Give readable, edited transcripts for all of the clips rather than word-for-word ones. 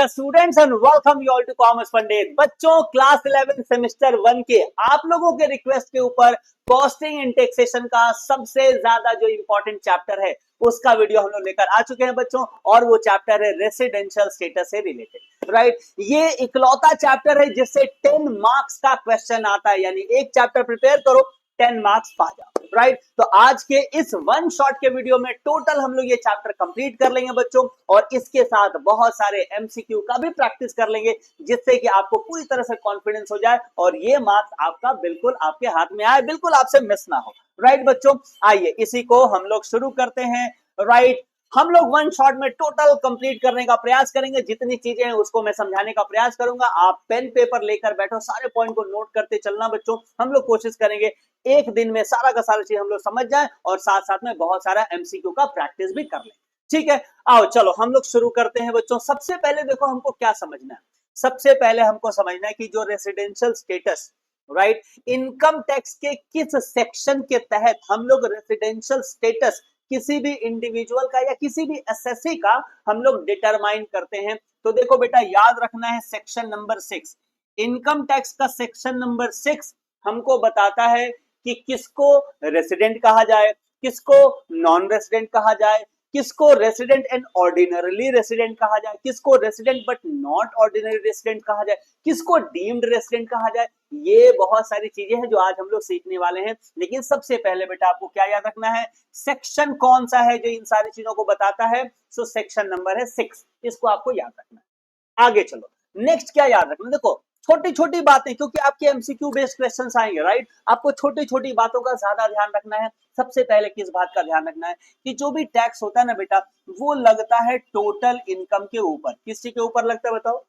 Dear students and welcome you all to commerce Pandit. बच्चों class 11 semester 1 के आप लोगों के रिक्वेस्ट के ऊपर कॉस्टिंग एंड टैक्सेशन का सबसे ज्यादा जो इंपॉर्टेंट चैप्टर है उसका वीडियो हम लोग लेकर आ चुके हैं बच्चों, और वो चैप्टर है रेसिडेंशियल स्टेटस से रिलेटेड। राइट, ये इकलौता चैप्टर है जिससे 10 मार्क्स का क्वेश्चन आता है, यानी एक चैप्टर प्रिपेयर करो 10 मार्क्स पा जाओ। राइट, तो आज के इस वन शॉट के वीडियो में टोटल हम लोग ये चैप्टर कंप्लीट कर लेंगे बच्चों, और इसके साथ बहुत सारे एमसीक्यू का भी प्रैक्टिस कर लेंगे जिससे कि आपको पूरी तरह से कॉन्फिडेंस हो जाए और ये मार्क्स आपका बिल्कुल आपके हाथ में आए, बिल्कुल आपसे मिस ना हो। राइट बच्चों, आइए इसी को हम लोग शुरू करते हैं। राइट, हम लोग वन शॉट में टोटल कंप्लीट करने का प्रयास करेंगे, जितनी चीजें हैं उसको मैं समझाने का प्रयास करूंगा। आप पेन पेपर लेकर बैठो, सारे पॉइंट को नोट करते चलना बच्चों। हम लोग कोशिश करेंगे एक दिन में सारा का सारा चीज हम लोग समझ जाए और साथ साथ में बहुत सारा एमसीक्यू का प्रैक्टिस भी कर लें। ठीक है, आओ चलो हम लोग शुरू करते हैं बच्चों। सबसे पहले देखो हमको क्या समझना है। सबसे पहले हमको समझना है कि जो residential status, right, income tax के किस सेक्शन के तहत हम लोग रेसिडेंशियल स्टेटस किसी भी इंडिविजुअल का या किसी भी एसएससी का हम लोग डिटरमाइन करते हैं। तो देखो बेटा, याद रखना है सेक्शन नंबर 6, इनकम टैक्स का सेक्शन नंबर 6 हमको बताता है कि किसको रेसिडेंट कहा जाए, किसको नॉन रेसिडेंट कहा जाए, किसको रेसिडेंट एंड ऑर्डिनरली रेसिडेंट कहा जाए, किसको resident but not ordinary resident कहा जाए, किसको डीम्ड रेसिडेंट कहा जाए। ये बहुत सारी चीजें हैं जो आज हम लोग सीखने वाले हैं। लेकिन सबसे पहले बेटा आपको क्या याद रखना है, सेक्शन कौन सा है जो इन सारी चीजों को बताता है। सो सेक्शन नंबर है 6, इसको आपको याद रखना है। आगे चलो, नेक्स्ट क्या याद रखना, देखो छोटी छोटी बातें, क्योंकि आपके एमसीक्यू बेस्ड क्वेश्चंस आएंगे। राइट, आपको छोटी छोटी बातों का ज्यादा ध्यान रखना है। सबसे पहले किस बात का ध्यान रखना है कि जो भी टैक्स होता है ना बेटा, वो लगता है टोटल इनकम के ऊपर। किस चीज के ऊपर लगता है बताओ?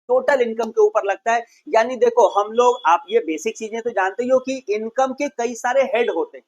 टोटल इनकम के ऊपर लगता है। यानी देखो हम लोग, आप ये बेसिक चीजें तो जानते ही हो कि इनकम के कई सारे हेड होते हैं।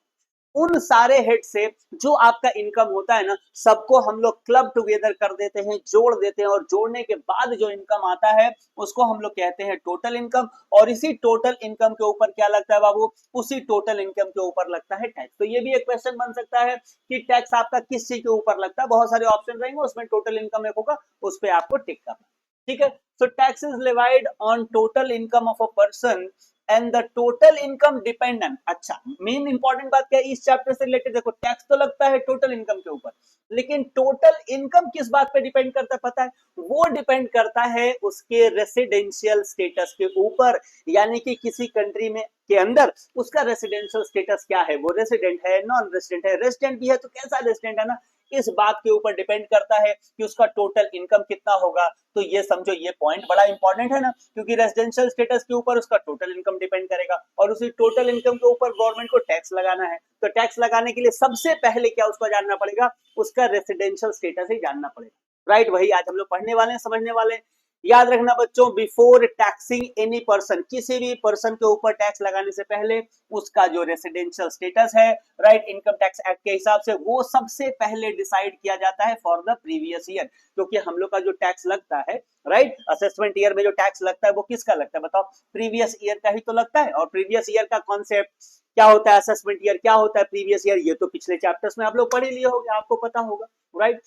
उन सारे हेड से जो आपका इनकम होता है ना, सबको हम लोग क्लब टुगेदर कर देते हैं, जोड़ देते हैं, और जोड़ने के बाद जो इनकम आता है उसको हम लोग कहते हैं टोटल इनकम। और इसी टोटल इनकम के ऊपर क्या लगता है बाबू? उसी टोटल इनकम के ऊपर लगता है टैक्स। तो ये भी एक क्वेश्चन बन सकता है कि टैक्स आपका किस चीज के ऊपर लगता है। बहुत सारे ऑप्शन रहेंगे, उसमें टोटल इनकम एक होगा, उस पर आपको टिक करना। ठीक है, so tax is levied on total income of a person and the total income dependent. अच्छा, मेन इंपॉर्टेंट बात क्या है इस चैप्टर से रिलेटेड? देखो टैक्स तो लगता है टोटल इनकम के ऊपर, लेकिन टोटल इनकम किस बात पे डिपेंड करता है पता है? वो डिपेंड करता है उसके रेसिडेंशियल स्टेटस के ऊपर। यानी कि किसी कंट्री में के अंदर उसका रेसिडेंशियल स्टेटस क्या है, वो रेसिडेंट है, नॉन रेसिडेंट है, रेसिडेंट भी है तो कैसा रेसिडेंट है ना, इस बात के ऊपर डिपेंड करता है कि उसका टोटल इनकम कितना होगा। तो ये समझो, ये पॉइंट बड़ा इंपॉर्टेंट है ना, क्योंकि रेसिडेंशियल स्टेटस के ऊपर उसका टोटल इनकम डिपेंड करेगा, और उसी टोटल इनकम के ऊपर गवर्नमेंट को टैक्स लगाना है। तो टैक्स लगाने के लिए सबसे पहले क्या उसको जानना पड़ेगा? उसका रेसिडेंशियल स्टेटस ही जानना पड़ेगा। राइट, वही आज हम लोग पढ़ने वाले हैं, समझने वाले हैं। याद रखना बच्चों, बिफोर टैक्सिंग एनी पर्सन, किसी भी पर्सन के ऊपर टैक्स लगाने से पहले उसका जो रेसिडेंशियल स्टेटस है, राइट, इनकम टैक्स एक्ट के हिसाब से वो सबसे पहले डिसाइड किया जाता है फॉर द प्रीवियस ईयर। क्योंकि हम लोग का जो टैक्स लगता है, राइट, असेसमेंट ईयर में जो टैक्स लगता है वो किसका लगता है बताओ? प्रीवियस ईयर का ही तो लगता है। और प्रीवियस ईयर का कॉन्सेप्ट क्या होता है, असेसमेंट ईयर क्या होता है, प्रीवियस ईयर, ये तो पिछले चैप्टर्स में आप लोग पढ़ ही लिए होंगे, आपको पता होगा। राइट,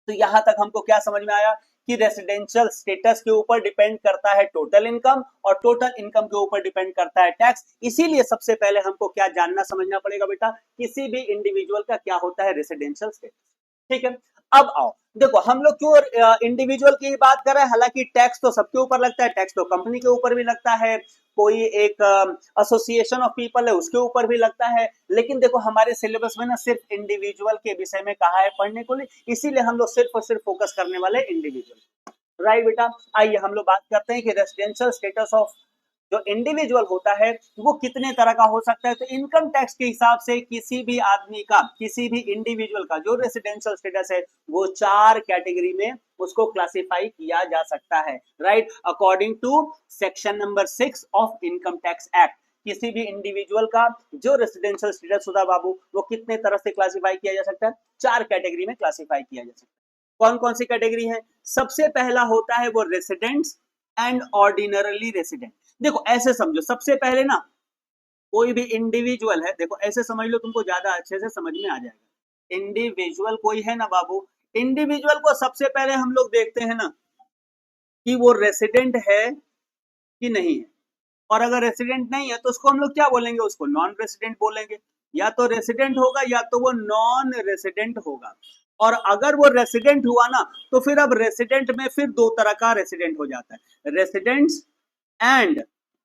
तो यहां तक हमको क्या समझ में आया कि रेसिडेंशियल स्टेटस के ऊपर डिपेंड करता है टोटल इनकम, और टोटल इनकम के ऊपर डिपेंड करता है टैक्स। इसीलिए सबसे पहले हमको क्या जानना समझना पड़ेगा बेटा, किसी भी इंडिविजुअल का क्या होता है रेसिडेंशियल स्टेटस। ठीक है, अब आओ देखो हम लोग क्यों इंडिविजुअल की बात कर रहे हैं। हालांकि टैक्स तो सबके ऊपर लगता है, टैक्स तो कंपनी के ऊपर भी लगता है, कोई एक एसोसिएशन ऑफ पीपल है उसके ऊपर भी लगता है। लेकिन देखो हमारे सिलेबस में ना सिर्फ इंडिविजुअल के विषय में कहा है पढ़ने को लिए, इसीलिए हम लोग सिर्फ और सिर्फ फोकस करने वाले इंडिविजुअल। राइट बेटा, आइए हम लोग बात करते हैं कि रेसिडेंशियल स्टेटस ऑफ जो इंडिविजुअल होता है वो कितने तरह का हो सकता है। तो इनकम टैक्स के हिसाब से किसी भी आदमी का, किसी भी इंडिविजुअल का जो रेसिडेंशियल स्टेटस है वो 4 कैटेगरी में उसको क्लासिफाई किया जा सकता है। Right, according to section number 6 of income tax act, किसी भी इंडिविजुअल का जो रेसिडेंशियल स्टेटस होता है बाबू, वो कितने तरह से क्लासिफाई किया जा सकता है? 4 कैटेगरी में क्लासिफाई किया जा सकता है। कौन कौन सी कैटेगरी है? सबसे पहला होता है वो रेसिडेंट्स एंड ऑर्डिनरली रेसिडेंट। देखो ऐसे समझो, सबसे पहले ना कोई भी इंडिविजुअल है, देखो ऐसे समझ लो, तुमको ज्यादा अच्छे से समझ में आ जाएगा। इंडिविजुअल कोई है ना बाबू, इंडिविजुअल को सबसे पहले हम लोग देखते हैं ना कि वो रेसिडेंट है कि नहीं है। और अगर रेसिडेंट नहीं है तो उसको हम लोग क्या बोलेंगे, उसको नॉन रेसिडेंट बोलेंगे। या तो रेसिडेंट होगा या तो वो नॉन रेसिडेंट होगा। और अगर वो रेसिडेंट हुआ ना तो फिर अब रेसिडेंट में फिर दो तरह का रेसिडेंट हो जाता है, residents and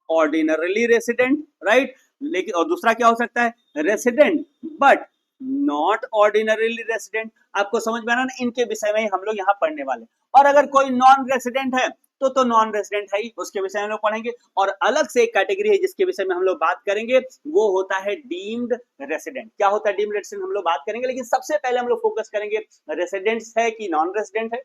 ordinarily resident, right. लेकिन और दूसरा क्या हो सकता है, resident but not ordinarily resident. आपको समझ में आ रहा ना, इनके विषय में हम लोग यहाँ पढ़ने वाले। और अगर कोई नॉन रेसिडेंट है तो नॉन रेसिडेंट है ही, उसके विषय में हम लोग पढ़ेंगे। और अलग से एक कैटेगरी है जिसके विषय में हम लोग बात करेंगे, वो होता है डीम्ड रेसिडेंट। क्या होता है डीम्ड रेसिडेंट हम लोग बात करेंगे, लेकिन सबसे पहले हम लोग फोकस करेंगे रेसिडेंट्स है कि नॉन रेसिडेंट है,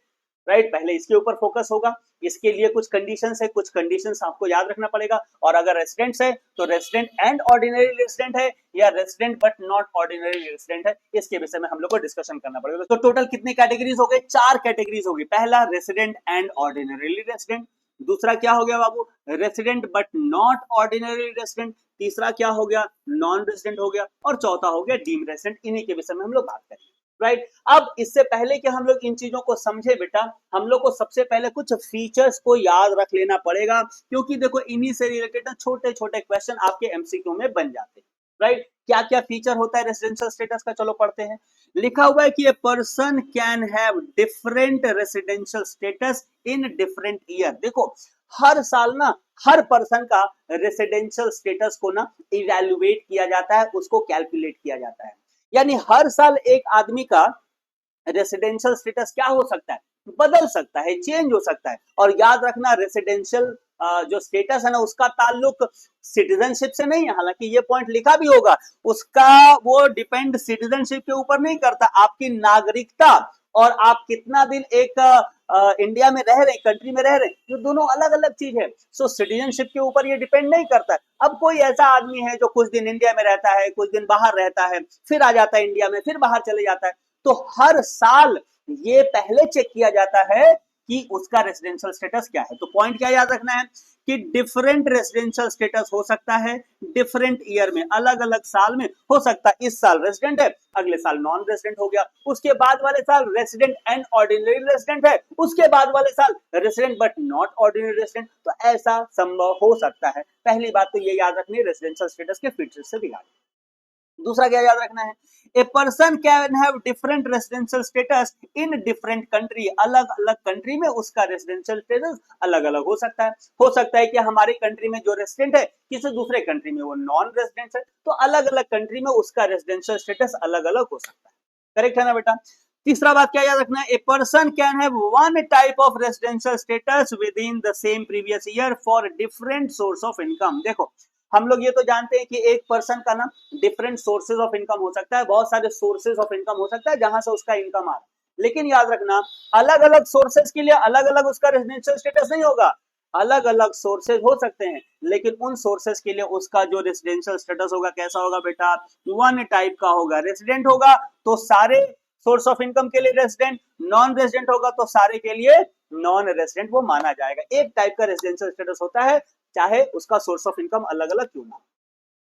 राइट। पहले इसके ऊपर फोकस होगा। इसके लिए कुछ कंडीशंस है, कुछ कंडीशंस आपको याद रखना पड़ेगा। और अगर रेसिडेंट्स है तो रेसिडेंट एंड ऑर्डिनरी रेसिडेंट है या resident but not ordinary resident है, इसके विषय में हम लोग को डिस्कशन करना पड़ेगा। तो टोटल कितनी कैटेगरीज हो गए, 4 कैटेगरीज होगी। पहला रेसिडेंट एंड ऑर्डिनरी रेसिडेंट, दूसरा क्या हो गया बाबू, resident but not ordinary resident, तीसरा क्या हो गया, नॉन रेसिडेंट हो गया, और चौथा हो गया डीम्ड रेसिडेंट। इन्हीं के विषय में हम लोग बात करेंगे, राइट। अब इससे पहले कि हम लोग इन चीजों को समझे बेटा, हम लोग को सबसे पहले कुछ फीचर्स को याद रख लेना पड़ेगा, क्योंकि देखो इन्हीं से रिलेटेड ना छोटे छोटे क्वेश्चन आपके एमसीक्यू में बन जाते हैं, राइट। क्या क्या फीचर होता है रेसिडेंशियल स्टेटस का, चलो पढ़ते हैं। लिखा हुआ है कि a person can have different residential status in different year. देखो हर साल ना हर पर्सन का रेसिडेंशियल स्टेटस को ना इवैल्यूएट किया जाता है, उसको कैलकुलेट किया जाता है। यानी हर साल एक आदमी का रेसिडेंशियल स्टेटस क्या हो सकता है, बदल सकता है, चेंज हो सकता है। और याद रखना रेसिडेंशियल जो स्टेटस है ना उसका ताल्लुक सिटीजनशिप से नहीं है, हालांकि ये पॉइंट लिखा भी होगा, उसका वो डिपेंड सिटीजनशिप के ऊपर नहीं करता। आपकी नागरिकता और आप कितना दिन एक इंडिया में रह रहे, कंट्री में रह रहे, ये दोनों अलग अलग चीज है। सो सिटीजनशिप के ऊपर ये डिपेंड नहीं करता है। अब कोई ऐसा आदमी है जो कुछ दिन इंडिया में रहता है, कुछ दिन बाहर रहता है, फिर आ जाता है इंडिया में, फिर बाहर चले जाता है, तो हर साल ये पहले चेक किया जाता है कि उसका रेसिडेंशियल स्टेटस क्या है। तो पॉइंट क्या याद रखना है कि डिफरेंट रेसिडेंशियल स्टेटस हो सकता है डिफरेंट ईयर में, अलग अलग साल में हो सकता है। इस साल रेसिडेंट है, अगले साल नॉन रेसिडेंट हो गया, उसके बाद वाले साल रेसिडेंट एंड ऑर्डिनरी रेसिडेंट है, उसके बाद वाले साल resident but not ordinary resident. तो ऐसा संभव हो सकता है। पहली बात तो ये याद रखनी है रेसिडेंशियल स्टेटस के फीचर्स से रिगार्डिंग। दूसरा क्या याद रखना है, a person can have different residential status in different country. अलग अलग कंट्री में उसका रेसिडेंशियल स्टेटस अलग अलग हो सकता है। हो सकता है कि हमारी कंट्री में जो रेसिडेंट है किसी दूसरे कंट्री में वो नॉन रेसिडेंट है, तो अलग अलग कंट्री में उसका रेसिडेंशियल स्टेटस अलग अलग हो सकता है। करेक्ट है ना बेटा। तीसरा बात क्या याद रखना है, a person can have one type of residential status with in the same previous year for different source of income. देखो हम लोग ये तो जानते हैं कि एक पर्सन का ना डिफरेंट सोर्सेज ऑफ इनकम हो सकता है, बहुत सारे सोर्सेज ऑफ इनकम हो सकता है जहां से उसका इनकम आ रहा है। लेकिन याद रखना अलग अलग सोर्सेज के लिए अलग अलग उसका रेजिडेंशियल स्टेटस नहीं होगा। अलग अलग सोर्सेज हो सकते हैं, लेकिन उन सोर्सेज के लिए उसका जो रेजिडेंशियल स्टेटस होगा कैसा होगा बेटा, वन टाइप का होगा। रेजिडेंट होगा तो सारे सोर्स ऑफ इनकम के लिए रेजिडेंट, नॉन रेजिडेंट होगा तो सारे के लिए नॉन रेजिडेंट वो माना जाएगा। एक टाइप का रेजिडेंशियल स्टेटस होता है, चाहे उसका सोर्स ऑफ इनकम अलग अलग क्यों ना।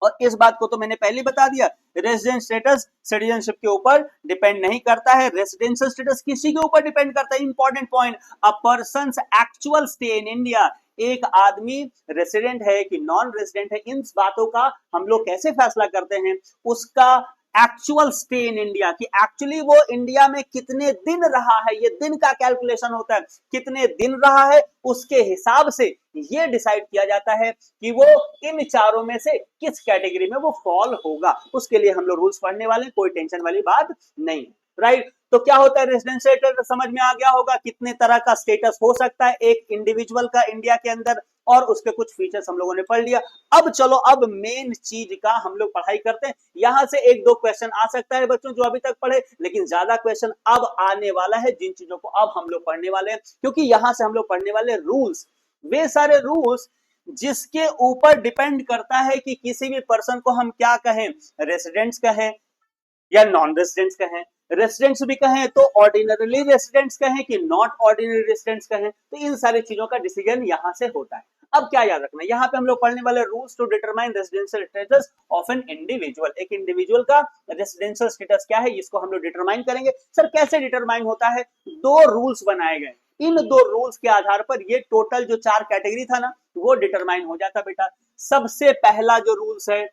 और इस बात को तो मैंने पहले बता दिया, रेजिडेंट स्टेटस सिटीजनशिप के ऊपर डिपेंड नहीं करता है। रेजिडेंशियल स्टेटस किसी के ऊपर डिपेंड करता है, important point, a persons actual stay in India. एक आदमी रेसिडेंट है कि नॉन रेसिडेंट है, इन बातों का हम लोग कैसे फैसला करते हैं, उसका एक्चुअल स्टे इन इंडिया, कि एक्चुअली वो इंडिया में कितने दिन रहा है, ये दिन का कैलकुलेशन होता है, कितने दिन रहा है उसके हिसाब से ये डिसाइड किया जाता है कि वो इन चारों में से किस कैटेगरी में वो फॉल होगा। उसके लिए हम लोग रूल्स पढ़ने वाले, कोई टेंशन वाली बात नहीं, राइट। तो क्या होता है रेजिडेंशियल स्टेटस, समझ में आ गया होगा कितने तरह का स्टेटस हो सकता है एक इंडिविजुअल का इंडिया के अंदर, और उसके कुछ फीचर्स हम लोगों ने पढ़ लिया। अब चलो अब मेन चीज का हम लोग पढ़ाई करते हैं। यहां से एक दो क्वेश्चन आ सकता है बच्चों जो अभी तक पढ़े, लेकिन ज्यादा क्वेश्चन अब आने वाला है जिन चीजों को अब हम लोग पढ़ने वाले हैं, क्योंकि यहां से हम लोग पढ़ने वाले रूल्स, वे सारे रूल्स जिसके ऊपर डिपेंड करता है कि किसी भी पर्सन को हम क्या कहें, रेसिडेंट्स कहें या नॉन रेसिडेंट्स कहें, रेसिडेंट्स भी कहें तो ऑर्डिनरली रेसिडेंट्स कहें कि नॉट ऑर्डिनरी रेसिडेंट्स कहें, तो इन सारी चीजों का डिसीजन यहां से होता है। अब क्या याद रखना, यहाँ पे हम लोग पढ़ने वाले rules to determine residential status of an individual. एक इंडिविजुअल का रेजिडेंशियल स्टेटस क्या है इसको हम लोग डिटरमाइन करेंगे। सर कैसे डिटरमाइन होता है, दो रूल्स बनाए गए। इन दो रूल्स के आधार पर ये टोटल जो 4 कैटेगरी था ना वो डिटरमाइन हो जाता बेटा। सबसे पहला जो रूल्स है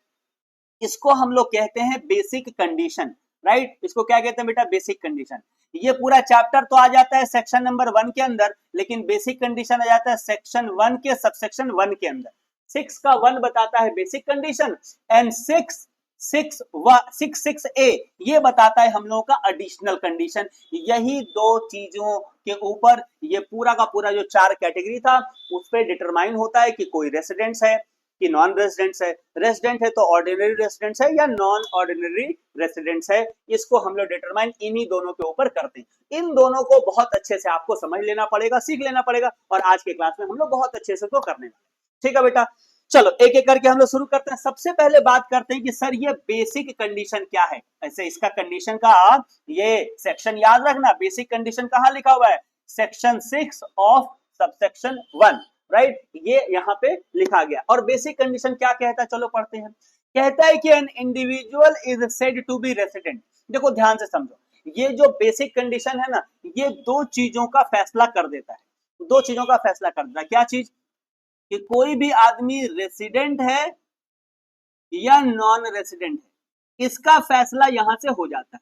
इसको हम लोग कहते हैं बेसिक कंडीशन, राइट। इसको क्या कहते हैं बेटा? Basic condition. ये पूरा चैप्टर तो आ जाता है सेक्शन नंबर 1 के अंदर, लेकिन बेसिक कंडीशन आ जाता है सेक्शन 1 के सबसेक्शन 1 के अंदर। 6 का 1 बताता है बेसिक कंडीशन एंड 6 ये बताता है हम लोगों का एडिशनल कंडीशन। यही दो चीजों के ऊपर ये पूरा का पूरा जो 4 कैटेगरी था उस पर डिटरमाइन होता है कि कोई रेसिडेंट्स है कि नॉन रेसिडेंट्स है। रेसिडेंट है तो ऑर्डिनरी रेसिडेंट्स है या नॉन ऑर्डिनरी रेसिडेंट्स है, इसको हम लोग डिटरमाइन इन्हीं दोनों के ऊपर करते हैं। इन दोनों को बहुत अच्छे से आपको समझ लेना पड़ेगा, सीख लेना पड़ेगा, और आज के क्लास में हम लोग बहुत अच्छे से तो करने वाले। ठीक है बेटा, चलो एक एक करके हम लोग शुरू करते हैं। सबसे पहले बात करते हैं कि सर ये बेसिक कंडीशन क्या है। ऐसे इसका कंडीशन का ये सेक्शन याद रखना, बेसिक कंडीशन कहां लिखा हुआ है? सेक्शन 6 ऑफ सबसेक्शन 1, राइट, ये यहाँ पे लिखा गया। और बेसिक कंडीशन क्या कहता है, चलो पढ़ते हैं। कहता है कि an individual is said to be resident. देखो ध्यान से समझो, ये जो बेसिक कंडीशन है ना, ये दो चीजों का फैसला कर देता है। दो चीजों का फैसला कर देता है। क्या चीज? कि कोई भी आदमी रेसिडेंट है या नॉन रेसिडेंट है, इसका फैसला यहां से हो जाता है।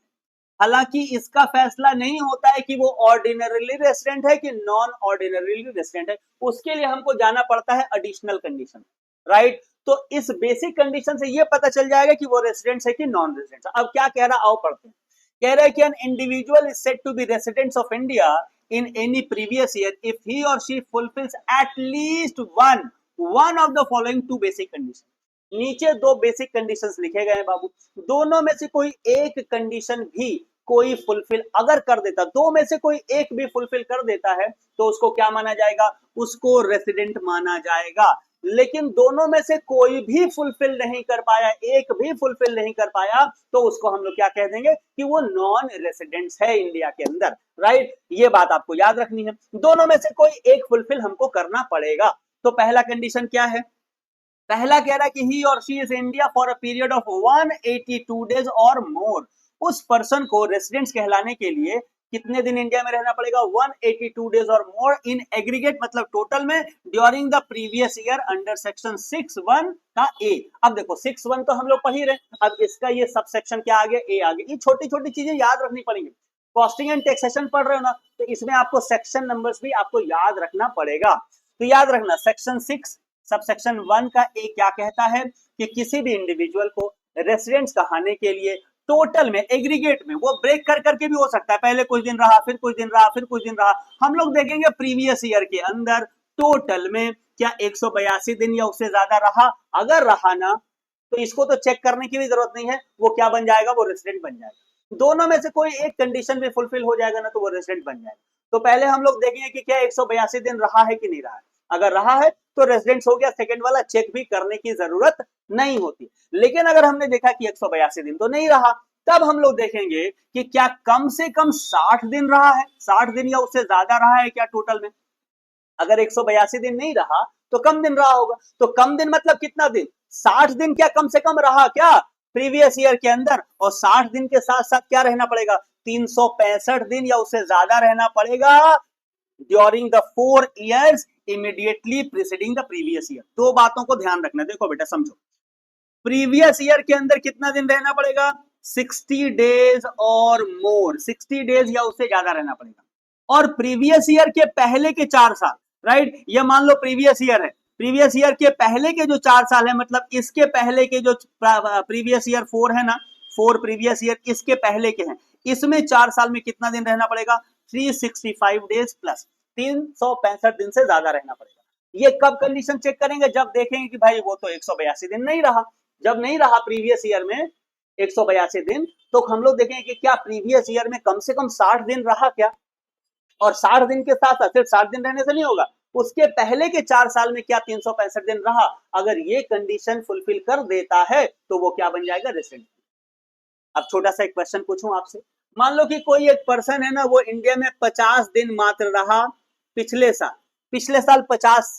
हालांकि इसका फैसला नहीं होता है कि वो ऑर्डिनरीली रेसिडेंट है कि नॉन ऑर्डिनरीली रेसिडेंट है, उसके लिए हमको जाना पड़ता है एडिशनल कंडीशन, राइट। तो इस बेसिक कंडीशन से ये पता चल जाएगा कि वो रेसिडेंट है कि नॉन रेसिडेंट। अब क्या कह रहा, आओ पढ़ते हैं। कह रहा है कि an individual is said to be residents of India in any previous year if he or she fulfills at least one of the following two basic conditions। नीचे दो बेसिक कंडीशंस लिखे गए हैं बाबू, दोनों में से कोई एक कंडीशन भी कोई फुलफिल अगर कर देता, दो में से कोई एक भी फुलफिल कर देता है तो उसको क्या माना जाएगा? उसको रेसिडेंट माना जाएगा। लेकिन दोनों में से कोई भी फुलफिल नहीं कर पाया, एक भी फुलफिल नहीं कर पाया, तो उसको हम लोग क्या कह देंगे? कि वो नॉन रेसिडेंट्स है इंडिया के अंदर, राइट। ये बात आपको याद रखनी है, दोनों में से कोई एक फुलफिल हमको करना पड़ेगा। तो पहला कंडीशन क्या है? पहला कह रहा है कि ही और she is India for a period of 182 days और मोर। उस पर्सन को रेसिडेंट्स कहलाने के लिए कितने दिन इंडिया में रहना पड़ेगा? 182 डेज और मोर इन एग्रीगेट, मतलब टोटल में, during the previous year under section 6(1) का ए। अब देखो 6(1) तो हम लोग पढ़ ही रहे, अब इसका ये सब सेक्शन क्या आ गया? ए आ गया। ये छोटी छोटी चीजें याद रखनी पड़ेंगी। कॉस्टिंग एंड टैक्सेशन पढ़ रहे हो ना, तो इसमें आपको सेक्शन नंबर्स भी आपको याद रखना पड़ेगा। तो याद रखना, सेक्शन 6 सबसेक्शन 1 का ए क्या कहता है? कि किसी भी इंडिविजुअल को रेसिडेंट्स कहलाने के लिए टोटल में, एग्रीगेट में, वो ब्रेक कर करके भी हो सकता है, पहले कुछ दिन रहा, फिर कुछ दिन रहा, फिर कुछ दिन रहा। हम लोग देखेंगे प्रीवियस ईयर के अंदर टोटल में क्या 182 दिन या उससे ज्यादा रहा। अगर रहा ना तो इसको तो चेक करने की भी जरूरत नहीं है, वो क्या बन जाएगा? वो रेसिडेंट बन जाएगा। दोनों में से कोई एक कंडीशन भी फुलफिल हो जाएगा ना तो वो रेसिडेंट बन जाएगा। तो पहले हम लोग देखेंगे कि क्या 182 दिन रहा है कि नहीं रहा है। अगर रहा है तो रेसिडेंट्स हो गया, सेकंड वाला चेक भी करने की जरूरत नहीं होती। लेकिन अगर हमने देखा कि 182 दिन तो नहीं रहा, तब हम लोग देखेंगे कि क्या कम से कम 60 दिन रहा है, 60 दिन या उससे ज्यादा रहा है क्या टोटल में। अगर 182 दिन नहीं रहा तो कम दिन रहा होगा। तो कम दिन मतलब कितना दिन? 60 दिन क्या कम से कम रहा क्या प्रीवियस ईयर के अंदर? और 60 दिन के साथ साथ क्या रहना पड़ेगा? 365 दिन या उससे ज्यादा रहना पड़ेगा during the 4 years immediately preceding the previous year. दो बातों को ध्यान रखना, देखो बेटा समझो, प्रीवियस ईयर के अंदर कितना दिन रहना पड़ेगा? 60 डेज और मोर, 60 डेज या उससे ज्यादा रहना पड़ेगा। और प्रीवियस ईयर के पहले के 4 साल, राइट, ये मान लो प्रीवियस ईयर है, प्रीवियस ईयर के पहले के जो 4 साल है, मतलब इसके पहले के जो प्रीवियस ईयर 4 है ना, 4 प्रीवियस ईयर इसके पहले के हैं, इसमें 4 साल में कितना दिन रहना पड़ेगा? 365 डेज प्लस 365 दिन से ज्यादा रहना पड़ेगा। ये कब कंडीशन चेक करेंगे? जब देखेंगे कि भाई वो तो 182 दिन नहीं रहा। जब नहीं रहा प्रीवियस ईयर में 182 दिन, तो हम लोग देखेंगे कि क्या प्रीवियस ईयर में कम से कम 60 दिन रहा क्या। और 60 दिन के साथ सिर्फ 60 दिन रहने से नहीं होगा, उसके पहले के 4 साल में क्या 365 दिन रहा। अगर ये कंडीशन फुलफिल कर देता है तो वो क्या बन जाएगा? रेसिडेंट। अब छोटा सा एक क्वेश्चन पूछूं आपसे, मान लो कि कोई एक पर्सन है ना, वो इंडिया में 50 दिन मात्र रहा पिछले साल 50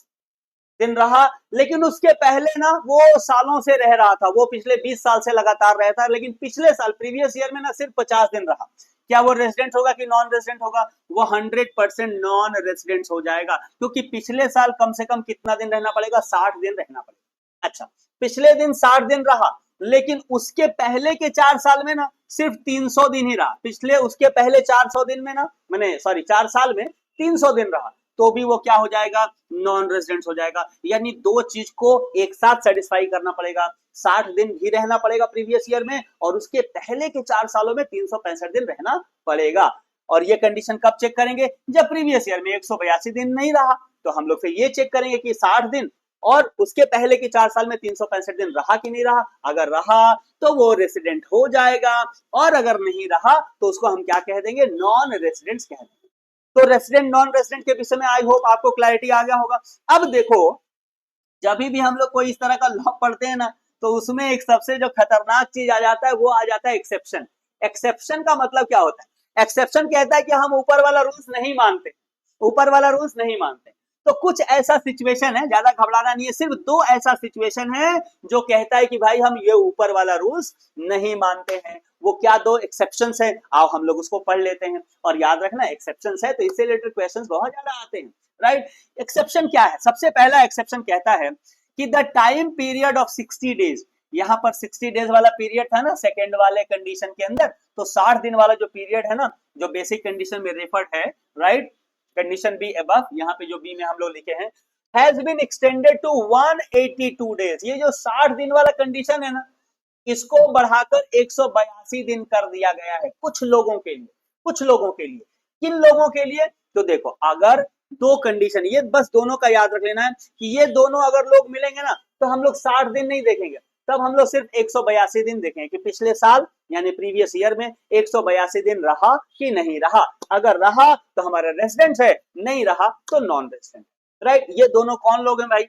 दिन रहा, लेकिन उसके पहले ना वो सालों से रह रहा था, वो पिछले 20 साल से लगातार रहता है, लेकिन पिछले साल प्रीवियस ईयर में ना सिर्फ 50 दिन रहा। क्या वो रेजिडेंट होगा कि नॉन रेजिडेंट होगा? वो 100% नॉन रेजिडेंट हो जाएगा, क्योंकि पिछले साल कम से कम कितना दिन रहना पड़ेगा? 60 दिन रहना पड़ेगा। अच्छा, पिछले दिन 60 दिन रहा, लेकिन उसके पहले के 4 साल में ना सिर्फ 300 दिन ही रहा। पिछले उसके पहले 400 दिन में ना, मैंने सॉरी 4 साल में 300 दिन रहा, तो भी वो क्या हो जाएगा? नॉन रेजिडेंट हो जाएगा। यानी दो चीज को एक साथ सेटिस्फाई करना पड़ेगा, 60 दिन भी रहना पड़ेगा प्रीवियस ईयर में, और उसके पहले के 4 सालों में 365 दिन रहना पड़ेगा। और ये कंडीशन कब चेक करेंगे? जब प्रीवियस ईयर में 182 दिन नहीं रहा, तो हम लोग फिर ये चेक करेंगे कि 60 दिन और उसके पहले के 4 साल में 365 दिन रहा कि नहीं रहा। अगर रहा तो वो रेसिडेंट हो जाएगा, और अगर नहीं रहा तो उसको हम क्या कह देंगे? नॉन रेसिडेंट कह देंगे। तो रेसिडेंट नॉन रेसिडेंट के विषय में आई होप आपको क्लैरिटी आ गया होगा। अब देखो, जब भी हम लोग कोई इस तरह का लॉ पढ़ते हैं ना, तो उसमें एक सबसे जो खतरनाक चीज आ जाता है वो आ जाता है एक्सेप्शन। एक्सेप्शन का मतलब क्या होता है? एक्सेप्शन कहता है कि हम ऊपर वाला रूल्स नहीं मानते, ऊपर वाला रूल्स नहीं मानते। तो कुछ ऐसा सिचुएशन है, ज्यादा घबराना नहीं है, सिर्फ दो ऐसा सिचुएशन है जो कहता है कि भाई हम ये ऊपर वाला रूल्स नहीं मानते हैं। वो क्या दो एक्सेप्शंस है? आओ हम लोग उसको पढ़ लेते हैं। और याद रखना, एक्सेप्शंस है तो इससे रिलेटेड क्वेश्चंस बहुत ज्यादा आते हैं, राइट? एक्सेप्शन क्या है? सबसे पहला एक्सेप्शन कहता है कि the time period of 60 days, यहाँ पर 60 डेज वाला पीरियड था ना सेकेंड वाले कंडीशन के अंदर, तो 60 दिन वाला जो पीरियड है ना, जो बेसिक कंडीशन में रेफर्ड है, राइट, कंडीशन बी अबव, यहाँ पे जो बी में हम लोग लिखे हैं, has been extended to 182 days. ये जो 60 दिन वाला कंडीशन है ना, इसको बढ़ाकर 182 दिन कर दिया गया है कुछ लोगों के लिए। कुछ लोगों के लिए, किन लोगों के लिए? तो देखो, अगर दो कंडीशन, ये बस दोनों का याद रख लेना है कि ये दोनों अगर लोग मिलेंगे ना, तो हम लोग 60 दिन नहीं देखेंगे, तब हम लोग सिर्फ 182 दिन देखेंगे कि पिछले साल यानी प्रीवियस ईयर में 182 दिन रहा कि नहीं रहा। अगर रहा तो हमारा रेसिडेंट है, नहीं रहा तो नॉन रेसिडेंट, राइट? ये दोनों कौन लोग हैं भाई?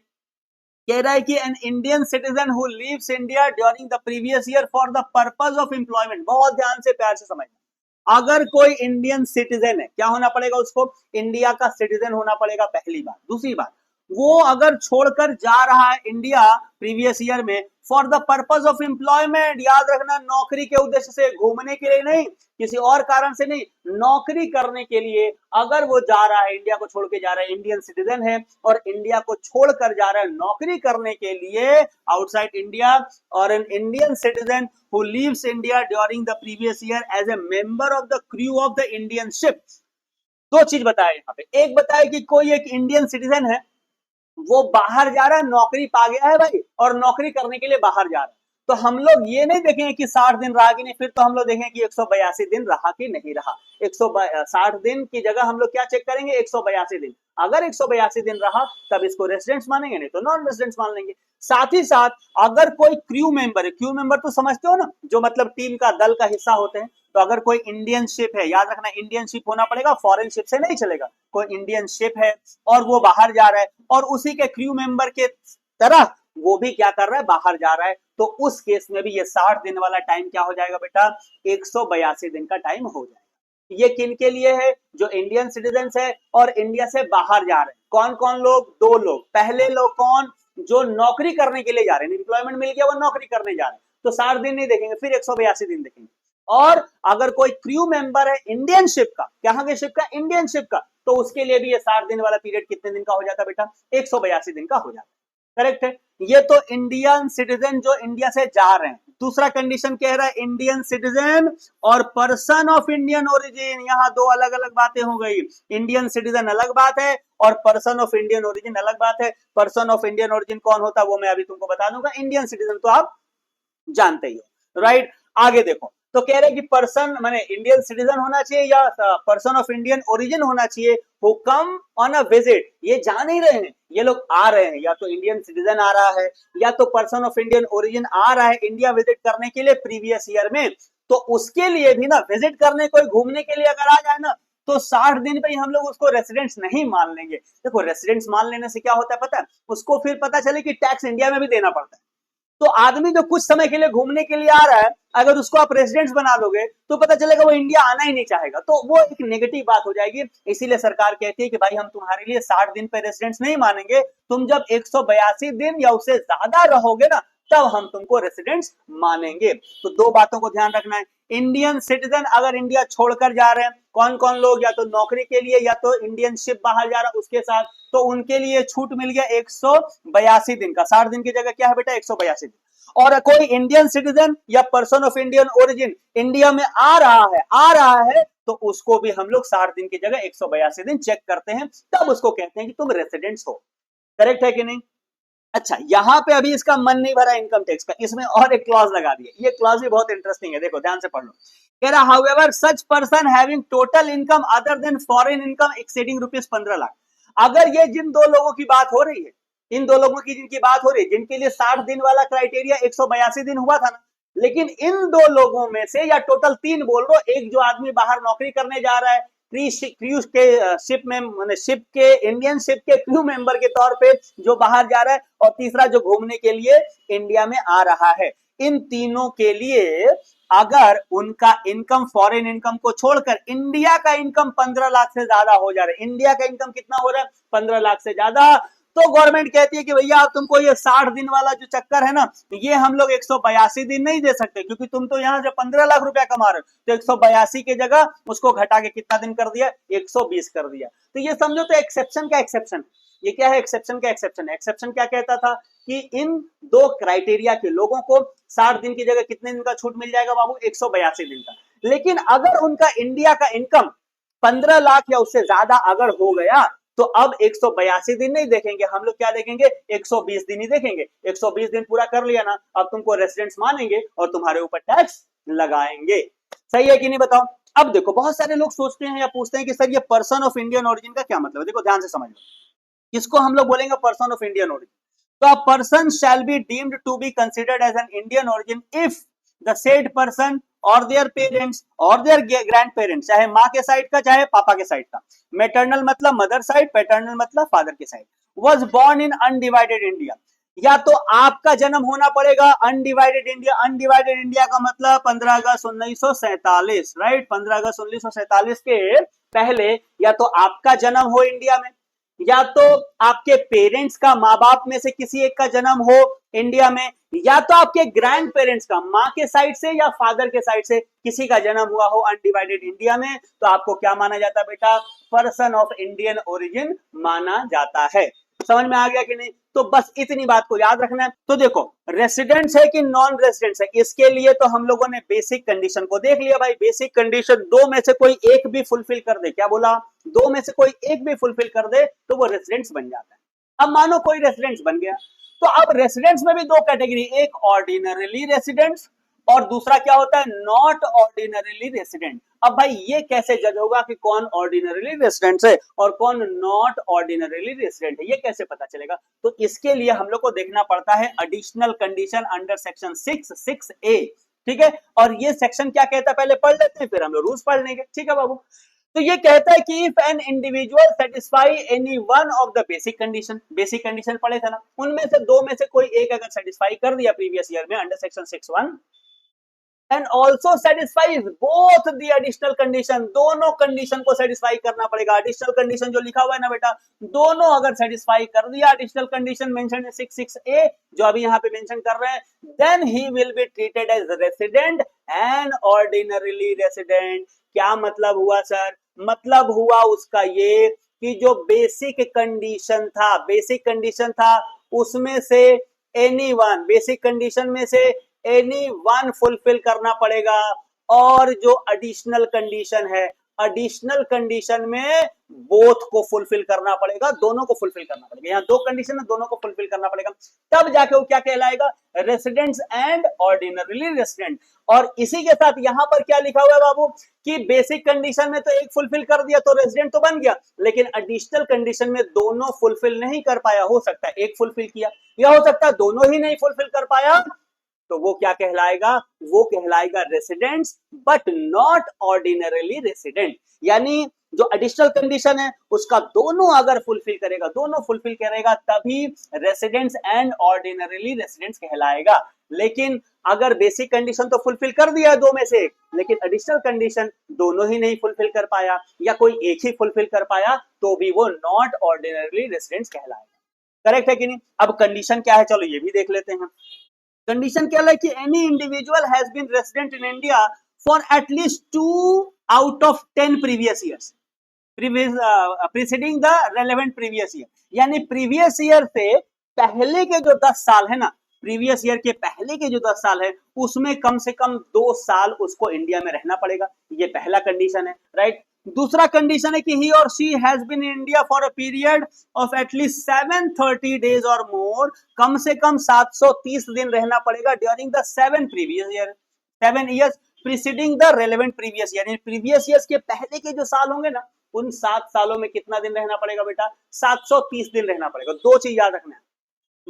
कह रहा है कि N Indian citizen who leaves India during the previous year for the purpose of employment. बहुत ध्यान से प्यार से समझना, अगर कोई इंडियन सिटीजन है, क्या होना पड़ेगा उसको? इंडिया का सिटीजन होना पड़ेगा, पहली बात। दूसरी बात, वो अगर छोड़कर जा रहा है इंडिया प्रीवियस ईयर में for the purpose of employment, याद रखना, नौकरी के उद्देश्य से, घूमने के लिए नहीं, किसी और कारण से नहीं, नौकरी करने के लिए अगर वो जा रहा है, इंडिया को छोड़ के जा रहा है, इंडियन सिटीजन है और इंडिया को छोड़कर जा रहा है नौकरी करने के लिए आउटसाइड इंडिया, और an Indian citizen who leaves India during the previous year as a member of the crew of the Indian ship. दो चीज बताया यहाँ पे, एक बताया कि कोई एक इंडियन सिटीजन है, वो बाहर जा रहा है, नौकरी पा गया है भाई, और नौकरी करने के लिए बाहर जा रहा है, तो हम लोग ये नहीं देखेंगे कि 60 दिन रहा कि नहीं, फिर तो हम लोग देखेंगे कि 182 दिन रहा कि नहीं रहा। 160 दिन की जगह हम लोग क्या चेक करेंगे? 182 दिन। अगर 182 दिन रहा तब इसको रेसिडेंट्स मानेंगे, नहीं तो नॉन रेसिडेंट्स मान लेंगे। साथ ही साथ अगर कोई क्रू मेंबर है, क्रू मेंबर तो समझते हो ना, जो मतलब टीम का, दल का हिस्सा होते हैं, तो अगर कोई इंडियन शिप है, याद रखना इंडियन शिप होना पड़ेगा, फॉरेन शिप से नहीं चलेगा, कोई इंडियन शिप है और वो बाहर जा रहा है और उसी के क्रू मेंबर के तरह वो भी क्या कर रहा है? बाहर जा रहा है, तो उस केस में भी ये 60 दिन वाला टाइम क्या हो जाएगा बेटा? 182 दिन का टाइम हो जाएगा। ये किन के लिए है? जो इंडियन सिटीजन है और इंडिया से बाहर जा रहे हैं। कौन कौन लोग? दो लोग। पहले लोग कौन? जो नौकरी करने के लिए जा रहे हैं, एम्प्लॉयमेंट मिल गया, वो नौकरी करने जा रहे हैं, तो 60 दिन नहीं देखेंगे, फिर 182 दिन देखेंगे। और अगर कोई क्रू मेंबर है इंडियन शिप का, कहां के शिप का? इंडियन शिप का, तो उसके लिए भी ये 60 दिन वाला पीरियड कितने दिन का हो जाता बेटा? 182 दिन का हो जाता। करेक्ट है। ये तो इंडियन सिटीजन जो इंडिया से जा रहे हैं। दूसरा कंडीशन कह रहा है इंडियन सिटीजन और पर्सन ऑफ इंडियन ओरिजिन। यहां दो अलग अलग बातें हो गई। इंडियन सिटीजन अलग बात है और पर्सन ऑफ इंडियन ओरिजिन अलग बात है। पर्सन ऑफ इंडियन ओरिजिन कौन होता है वो मैं अभी तुमको बता दूंगा। इंडियन सिटीजन तो आप जानते ही हो, राइट। आगे देखो, तो कह रहे कि पर्सन माने इंडियन सिटीजन होना चाहिए या पर्सन ऑफ इंडियन ओरिजिन होना चाहिए who come on a visit. ये जान ही रहे हैं, ये लोग आ रहे हैं, या तो इंडियन सिटीजन आ रहा है या तो पर्सन ऑफ इंडियन ओरिजिन आ रहा है इंडिया विजिट करने के लिए प्रीवियस ईयर में, तो उसके लिए भी ना विजिट करने, कोई घूमने के लिए अगर आ जाए ना, तो 60 दिन पे ही हम लोग उसको रेसिडेंट्स नहीं मान लेंगे। देखो रेसिडेंट्स मान लेने से क्या होता है पता है? उसको फिर पता चले कि टैक्स इंडिया में भी देना पड़ता है। तो आदमी जो कुछ समय के लिए घूमने के लिए आ रहा है, अगर उसको आप रेसिडेंट्स बना दोगे तो पता चलेगा वो इंडिया आना ही नहीं चाहेगा, तो वो एक नेगेटिव बात हो जाएगी। इसीलिए सरकार कहती है कि भाई हम तुम्हारे लिए 60 दिन पे रेसिडेंट्स नहीं मानेंगे, तुम जब 182 दिन या उससे ज्यादा रहोगे ना, तब हम तुमको रेसिडेंट्स मानेंगे। तो दो बातों को ध्यान रखना है। इंडियन सिटीजन अगर इंडिया छोड़कर जा रहे हैं, कौन कौन लोग, या तो नौकरी के लिए या तो इंडियन शिप बाहर जा रहा है उसके साथ, तो उनके लिए छूट मिल गया 182 दिन का। 60 दिन की जगह क्या है बेटा, 182 दिन। और कोई इंडियन सिटीजन या person of Indian origin India में आ रहा है तो उसको भी हम लोग 60 दिन की जगह 182 दिन चेक करते हैं, तब उसको कहते हैं कि तुम रेसिडेंट्स हो। करेक्ट है कि नहीं? अच्छा, यहां पे अभी इसका मन नहीं भरा इनकम टैक्स का, इसमें और एक क्लॉज लगा दिया। ये क्लॉज भी बहुत इंटरेस्टिंग है, देखो ध्यान से पढ़ लो। कह रहा however such person having total income other than foreign income exceeding ₹15 lakh. अगर ये जिन दो लोगों की बात हो रही है, इन दो लोगों की जिनकी बात हो रही है, जिनके लिए 60 दिन वाला क्राइटेरिया 182 दिन हुआ था ना, लेकिन इन दो लोगों में से, या टोटल 3 बोल रहा, एक जो आदमी बाहर नौकरी करने जा रहा है क्रूज के शिप में, शिप के इंडियन शिप के क्रू मेंबर के तौर पे जो बाहर जा रहा है, और तीसरा जो घूमने के लिए इंडिया में आ रहा है, इन तीनों के लिए अगर उनका इनकम फॉरेन इनकम को छोड़कर इंडिया का इनकम 15 लाख से ज्यादा हो जा रहा है, इंडिया का इनकम कितना हो रहा है, 15 लाख से ज्यादा, तो गवर्नमेंट कहती है कि भैया आप तुमको ये 60 दिन वाला जो चक्कर है ना, ये हम लोग 182 दिन नहीं दे सकते, क्योंकि तुम तो यहाँ से 15 लाख रुपया कमा रहे हो, तो 182 की जगह उसको घटा के कितना दिन कर दिया, 120 कर दिया। तो ये समझो तो एक्सेप्शन का एक्सेप्शन, ये क्या है, एक्सेप्शन का एक्सेप्शन। एक्सेप्शन क्या कहता था कि इन दो क्राइटेरिया के लोगों को 60 दिन की जगह कितने दिन का छूट मिल जाएगा बाबू, 182 दिन का। लेकिन अगर उनका इंडिया का इनकम 15 लाख या उससे ज्यादा अगर हो गया, तो अब 182 दिन नहीं देखेंगे हम लोग, क्या देखेंगे, 120 दिन ही देखेंगे। 120 दिन पूरा कर लिया ना, अब तुमको रेसिडेंट्स मानेंगे और तुम्हारे ऊपर टैक्स लगाएंगे। सही है कि नहीं, बताओ। अब देखो, बहुत सारे लोग सोचते हैं या पूछते हैं कि सर ये पर्सन ऑफ इंडियन ओरिजिन का क्या मतलब है। देखो ध्यान से समझ लो, किसको हम लोग बोलेंगे पर्सन ऑफ इंडियन ओरिजिन। तो a person shall be deemed to be considered as an Indian origin if the said person और देयर पेरेंट्स और देयर ग्रैंड पेरेंट्स, चाहे माँ के साइड का चाहे पापा के साइड का, मैटरनल मतलब मदर साइड, पैटर्नल मतलब फादर के side, was born in undivided India. या तो आपका जन्म होना पड़ेगा अनडिवाइडेड इंडिया। अनडिवाइडेड इंडिया का मतलब 15 अगस्त 1947, राइट, 15 अगस्त 1947 के पहले या तो आपका जन्म हो इंडिया में, या तो आपके पेरेंट्स का, माँ बाप में से किसी एक का जन्म हो इंडिया में, या तो आपके ग्रैंड पेरेंट्स का, माँ के साइड से या फादर के साइड से किसी का जन्म हुआ हो अनडिवाइडेड इंडिया में, तो आपको क्या माना जाता है बेटा, पर्सन ऑफ इंडियन ओरिजिन माना जाता है। समझ में आ गया कि नहीं? तो बस इतनी बात को याद रखना है। तो देखो, रेसिडेंट्स है कि नॉन रेसिडेंट्स है, इसके लिए तो हम लोगों ने बेसिक कंडीशन को देख लिया भाई। बेसिक कंडीशन दो में से कोई एक भी फुलफिल कर दे, क्या बोला, दो में से कोई एक भी फुलफिल कर दे तो वो रेसिडेंट्स बन जाता है। अब मानो कोई रेसिडेंट्स बन गया, तो अब रेसिडेंट्स में भी दो कैटेगरी, एक ऑर्डिनरीली रेसिडेंट्स और दूसरा क्या होता है, नॉट ऑर्डिनरीली रेसिडेंट। अब भाई ये कैसे जज होगा कि कौन ऑर्डिनरीली रेसिडेंट है और कौन नॉट ऑर्डिनरीली रेसिडेंट है, ये कैसे पता चलेगा? तो इसके लिए हम लोग को देखना पड़ता है additional condition under section 6(6)(a), ठीक है। और ये सेक्शन क्या कहता है पहले पढ़ लेते हैं, फिर हम लोग रूल्स पढ़ लेंगे, ठीक है बाबू। तो ये कहता है कि if an individual satisfy any one of the basic condition पढ़े थे ना, उनमें से दो में से कोई एक अगर सेटिस्फाई कर दिया प्रीवियस ईयर में under section 6(1) and also satisfies both the additional condition, दोनों कंडीशन को सेटिस्फाई करना पड़ेगा। एडिशनल कंडीशन जो लिखा हुआ है ना बेटा, दोनों अगर सेटिस्फाई कर दिया, एडिशनल कंडीशन मेंशन है 6(6)(a) जो अभी यहाँ पे मेंशन कर रहे हैं, then he will be treated as resident and ordinarily resident। क्या मतलब हुआ सर? मतलब हुआ उसका ये कि जो बेसिक कंडीशन था उसमें से एनी वन, बेसिक कंडीशन में से एनी वन फुलफिल करना पड़ेगा, और जो एडिशनल कंडीशन है, एडिशनल कंडीशन में बोथ को फुलफिल करना पड़ेगा, दोनों को फुलफिल करना पड़ेगा। यहाँ दो कंडीशन है, दोनों को फुलफिल करना पड़ेगा, तब जाके वो क्या कहलाएगा, रेसिडेंट्स एंड ऑर्डिनरीली रेसिडेंट। और इसी के साथ यहाँ पर क्या लिखा हुआ है बाबू कि बेसिक कंडीशन में तो एक फुलफिल कर दिया तो रेसिडेंट तो बन गया, लेकिन एडिशनल कंडीशन में दोनों फुलफिल नहीं कर पाया, हो सकता है एक फुलफिल किया या हो सकता है दोनों ही नहीं फुलफिल कर पाया, तो वो क्या कहलाएगा, वो कहलाएगा residents but not ordinarily resident. यानी जो एडिशनल कंडीशन है उसका दोनों अगर फुलफिल करेगा, दोनों फुलफिल करेगा, तभी रेसिडेंट्स एंड ऑर्डिनरीली रेसिडेंट्स कहलाएगा। लेकिन अगर बेसिक कंडीशन तो फुलफिल कर दिया है दो में से, लेकिन एडिशनल कंडीशन दोनों ही नहीं फुलफिल कर पाया या कोई एक ही फुलफिल कर पाया, तो भी वो नॉट ऑर्डिनरीली रेसिडेंट्स कहलाएगा। करेक्ट है कि नहीं? अब कंडीशन क्या है, चलो ये भी देख लेते हैं। कंडीशन क्या है कि any individual has been resident in India for at least 2 out of 10 previous years preceding the relevant previous year, यानी प्रीवियस ईयर से पहले के जो 10 साल है ना, प्रीवियस ईयर के पहले के जो 10 साल है उसमें कम से कम 2 साल उसको इंडिया में रहना पड़ेगा। ये पहला कंडीशन है, राइट। दूसरा कंडीशन है कि ही और she has been in India for a period of at least 730 days और मोर, कम से कम 730 दिन रहना पड़ेगा during the 7 years preceding the relevant previous year, यानी प्रीवियस ईयर्स के पहले के जो साल होंगे ना, उन 7 सालों में कितना दिन रहना पड़ेगा बेटा? 730 दिन रहना पड़ेगा। दो चीज याद रखना है,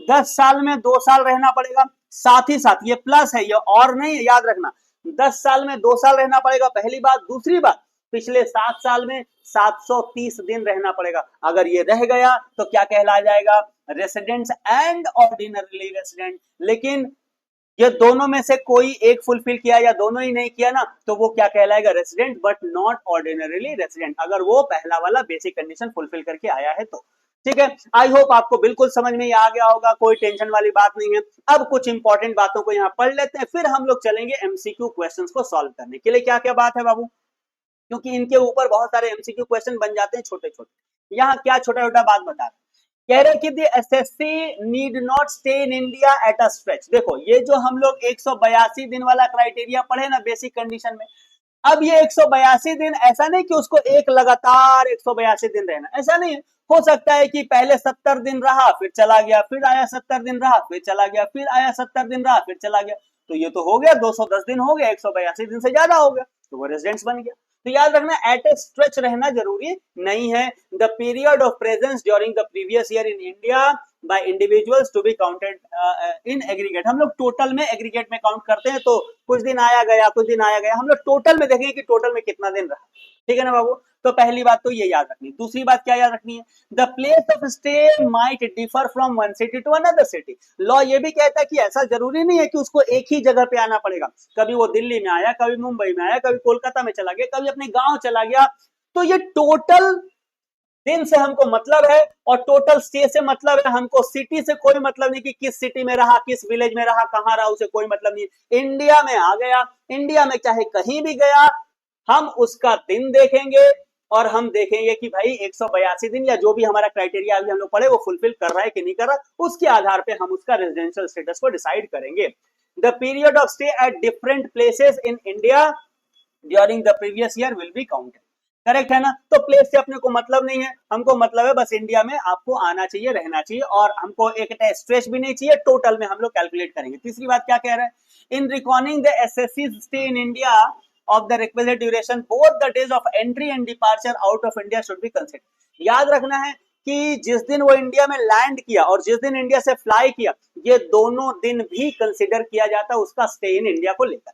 10 साल में 2 साल रहना पड़ेगा, साथ ही साथ ये प्लस है, ये और नहीं, याद रखना 10 साल में 2 साल रहना पड़ेगा, पहली बात। दूसरी बात, पिछले 7 साल में 730 दिन रहना पड़ेगा। अगर ये रह गया तो क्या कहला जाएगा? Residents and ordinary resident. लेकिन ये दोनों में से कोई एक फुलफिल किया या दोनों ही नहीं किया ना, तो वो क्या कहलाएगा? Resident but not ordinarily resident, अगर वो पहला वाला बेसिक कंडीशन फुलफिल करके आया है तो। ठीक है, आई होप आपको बिल्कुल समझ में आ गया होगा, कोई टेंशन वाली बात नहीं है। अब कुछ इंपॉर्टेंट बातों को यहाँ पढ़ लेते हैं, फिर हम लोग चलेंगे एमसीक्यू क्वेश्चंस को सॉल्व करने के लिए। क्या क्या बात है बाबू? क्योंकि इनके ऊपर बहुत सारे एमसीक्यू क्वेश्चन बन जाते हैं छोटे छोटे। यहाँ क्या छोटा छोटा बात बता रहे, कह रहे कि the assessee need not stay in India at a stretch. देखो ये जो हम लोग 182 दिन वाला क्राइटेरिया पढ़े ना बेसिक कंडीशन में, अब ये 182 दिन ऐसा नहीं कि उसको एक लगातार 182 दिन रहना, ऐसा नहीं है। हो सकता है कि पहले 70 दिन रहा फिर चला गया, फिर आया 70 दिन रहा फिर चला गया, फिर आया 70 दिन रहा फिर चला गया, तो ये तो हो गया 210 दिन हो गया, 182 दिन से ज्यादा हो गया, तो वो रेजिडेंट्स बन गया। तो याद रखना एट ए स्ट्रेच रहना जरूरी नहीं है। The period of presence during the previous year in India by individuals to be counted in aggregate. हम लोग टोटल में एग्रीगेट में काउंट करते हैं, तो कुछ दिन आया गया कुछ दिन आया गया, हम लोग टोटल में देखेंगे कि टोटल में कितना दिन रहा। ठीक है ना बाबू? तो पहली बात तो ये याद रखनी। दूसरी बात क्या याद रखनी है? The place of stay might differ from one city to another city. Law ये भी कहता है कि ऐसा जरूरी नहीं है कि उसको एक ही जगह पे आना पड़ेगा। कभी वो दिल्ली में आया, कभी मुंबई में आया, कभी कोलकाता में चला गया, कभी अपने गांव चला गया, तो ये टोटल दिन से हमको मतलब है और टोटल स्टे से मतलब है। हमको सिटी से कोई मतलब नहीं कि किस सिटी में रहा, किस विलेज में रहा, कहां रहा, उसे कोई मतलब नहीं। इंडिया में आ गया, इंडिया में चाहे कहीं भी गया, हम उसका दिन देखेंगे और हम देखेंगे कि भाई 182 दिन या जो भी हमारा क्राइटेरिया अभी हम लोग पढ़े वो फुलफिल कर रहा है कि नहीं कर रहा, उसके आधार पे हम उसका रेजिडेंशियल स्टेटस को डिसाइड करेंगे। The period of stay at different places in India during the previous year will be counted. Correct है ना? तो प्लेस से अपने को मतलब नहीं है, हमको मतलब है बस इंडिया में आपको आना चाहिए, रहना चाहिए, और हमको एक स्ट्रेच भी नहीं चाहिए, टोटल में हम लोग कैलकुलेट करेंगे। तीसरी बात क्या कह रहा है? In recording the assessee stay in India of the requisite duration both the days of entry and departure out of India should be considered। याद रखना है कि जिस दिन वो इंडिया में लैंड किया और जिस दिन इंडिया से फ्लाई किया, ये दोनों दिन भी कंसिडर किया जाता है उसका स्टे इन इंडिया को लेकर,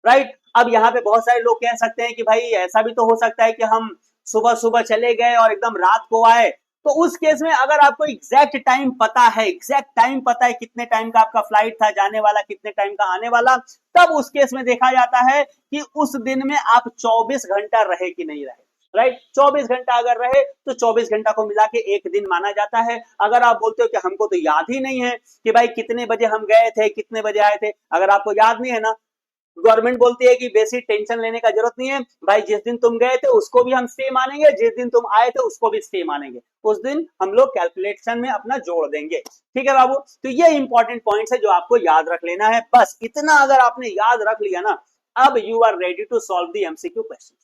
राइट। अब यहाँ पे बहुत सारे लोग कह सकते हैं कि भाई ऐसा भी तो हो सकता है कि हम सुबह सुबह चले गए और एकदम रात को आए, तो उस केस में अगर आपको एग्जैक्ट टाइम पता है, एग्जैक्ट टाइम पता है कितने टाइम का आपका फ्लाइट था जाने वाला, कितने टाइम का आने वाला, तब उस केस में देखा जाता है कि उस दिन में आप 24 घंटा रहे कि नहीं रहे, राइट। 24 घंटा अगर रहे तो 24 घंटा को मिला के एक दिन माना जाता है। अगर आप बोलते हो कि हमको तो याद ही नहीं है कि भाई कितने बजे हम गए थे, कितने बजे आए थे, अगर आपको याद नहीं है ना, गवर्नमेंट बोलती है कि बेसिक टेंशन लेने का जरूरत नहीं है भाई, जिस दिन तुम गए थे उसको भी हम स्टे मानेंगे, जिस दिन तुम आए थे उसको भी स्टे मानेंगे, उस दिन हम लोग कैलकुलेशन में अपना जोड़ देंगे। ठीक है बाबू? तो ये इंपॉर्टेंट पॉइंट्स है जो आपको याद रख लेना है। बस इतना अगर आपने याद रख लिया ना, अब you are ready to solve the MCQ question.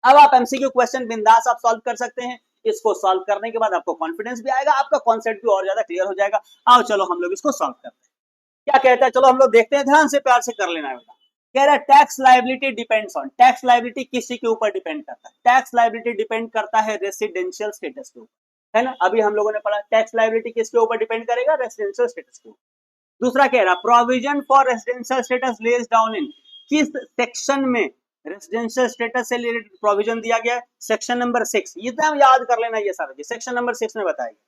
अब आप एमसीक्यू क्वेश्चन बिंदास आप सॉल्व कर सकते हैं। इसको सॉल्व करने के बाद आपको कॉन्फिडेंस भी आएगा, आपका कॉन्सेप्ट भी और ज्यादा क्लियर हो जाएगा। आओ चलो हम लोग इसको सॉल्व करते हैं। क्या कहता है? चलो हम लोग देखते हैं, ध्यान से प्यार से कर लेना है बेटा। कह रहा है tax liability depends on. Tax liability किसी के ऊपर डिपेंड करता है? टैक्स लायबिलिटी डिपेंड करता है रेसिडेंशियल स्टेटस के ऊपर, है ना? अभी हम लोगों ने पढ़ा टैक्स लायबिलिटी किसके ऊपर डिपेंड करेगा? रेसिडेंशियल स्टेटस के ऊपर। दूसरा कह रहा provision for residential status lays down in. किस सेक्शन में रेसिडेंशियल स्टेटस से रिलेटेड प्रोविजन दिया गया? Section number 6। ये तो हम याद कर लेना, ये सारा सेक्शन नंबर 6 में बताएगा।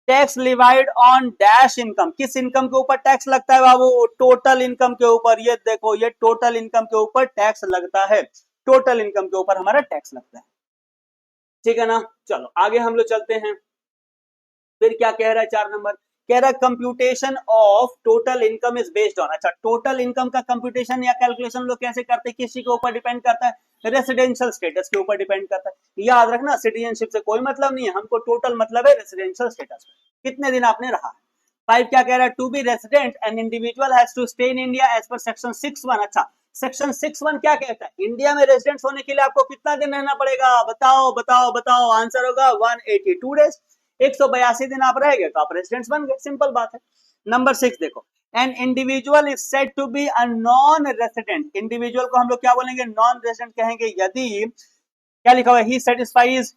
Tax levied on dash income. किस इनकम के ऊपर टैक्स लगता है बाबू? टोटल इनकम के ऊपर। ये देखो, ये टोटल इनकम के ऊपर टैक्स लगता है, टोटल इनकम के ऊपर हमारा टैक्स लगता है। ठीक है ना? चलो आगे हम लोग चलते हैं। फिर क्या कह रहा है 4 नंबर? कह रहा है computation of total income is based on, अच्छा टोटल इनकम का कंप्यूटेशन या कैलकुलेशन लोग कैसे करते हैं, किसी के ऊपर डिपेंड करता है, रेसिडेंशियल स्टेटस के ऊपर डिपेंड करता है। याद रखना सिटीजनशिप से कोई मतलब नहीं है, हमको टोटल मतलब है रेसिडेंशियल स्टेटस, कितने दिन आपने रहा। 5 क्या कह रहा है, to be resident an individual has to stay in India as per section 6(1). अच्छा सेक्शन 6(1) क्या कहता है, इंडिया में रेजिडेंट होने के लिए आपको कितना दिन रहना पड़ेगा, बताओ बताओ बताओ, आंसर होगा 182 डेज। 182 दिन आप रह गए तो आप रेजिडेंट्स बन गए, सिंपल बात है। नंबर 6 देखो, an individual is said to be a non resident, individual को हम लोग क्या बोलेंगे, नॉन रेसिडेंट कहेंगे यदि क्या लिखा हुआ है, ही सेटिस्फाइज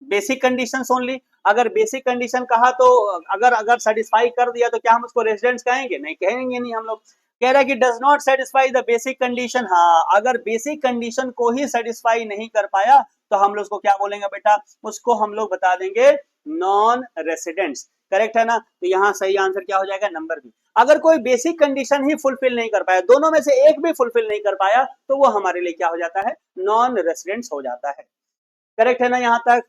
बेसिक कंडीशंस ओनली। अगर बेसिक कंडीशन कहा तो अगर सेटिस्फाई कर दिया तो क्या हम उसको रेजिडेंट्स कहेंगे, नहीं कहेंगे नहीं हम लोग। कह रहा है कि does not satisfy the basic condition, हाँ अगर बेसिक कंडीशन को ही सेटिस्फाई नहीं कर पाया तो हम लोग उसको क्या बोलेंगे बेटा, उसको हम लोग बता देंगे नॉन रेसिडेंट्स, करेक्ट है ना। तो यहाँ सही आंसर क्या हो जाएगा, नंबर बी। अगर कोई बेसिक कंडीशन ही फुलफिल नहीं कर पाया, दोनों में से एक भी फुलफिल नहीं कर पाया तो वो हमारे लिए क्या हो जाता है, नॉन रेसिडेंट्स हो जाता है, करेक्ट है ना यहाँ तक।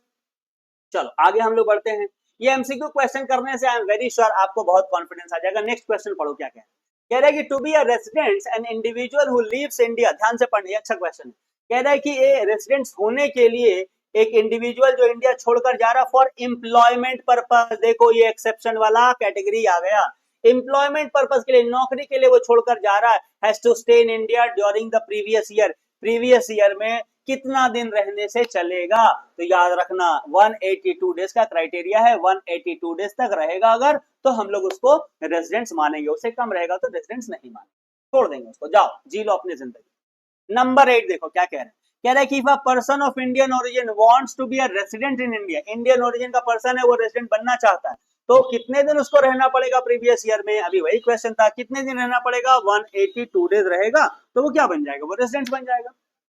चलो आगे हम लोग बढ़ते हैं, ये एमसीक्यू क्वेश्चन करने से आई एम वेरी श्योर आपको बहुत कॉन्फिडेंस आ जाएगा। नेक्स्ट क्वेश्चन पढ़ो क्या कह रहा है कि to be a resident an individual who lives India, ध्यान से पढ़िए अच्छा क्वेश्चन है। कह रहा है कि ये रेसिडेंट्स होने के लिए एक इंडिविजुअल जो इंडिया छोड़कर जा रहा फॉर एम्प्लॉयमेंट पर्पस, देखो ये एक्सेप्शन वाला कैटेगरी आ गया, एम्प्लॉयमेंट पर्पस के लिए, नौकरी के लिए वो छोड़कर जा रहा है, has to stay in India during the previous year, previous year में कितना दिन रहने से चलेगा, तो याद रखना 182 डेज का क्राइटेरिया है, 182 डेज तक रहेगा अगर तो हम लोग उसको रेजिडेंट्स मानेंगे, उससे कम रहेगा तो रेजिडेंट्स नहीं मानेंगे, छोड़ देंगे उसको, जाओ जी लो अपनी जिंदगी। नंबर 8 देखो क्या कह रहे हैं, कह रहा है कि if a person of Indian origin wants to be a resident in India, Indian origin का पर्सन है वो रेसिडेंट बनना चाहता है, तो कितने दिन उसको रहना पड़ेगा प्रीवियस ईयर में, अभी वही क्वेश्चन था, कितने दिन रहना पड़ेगा, 182 डेज रहेगा तो वो क्या बन जाएगा, वो रेसिडेंट बन जाएगा,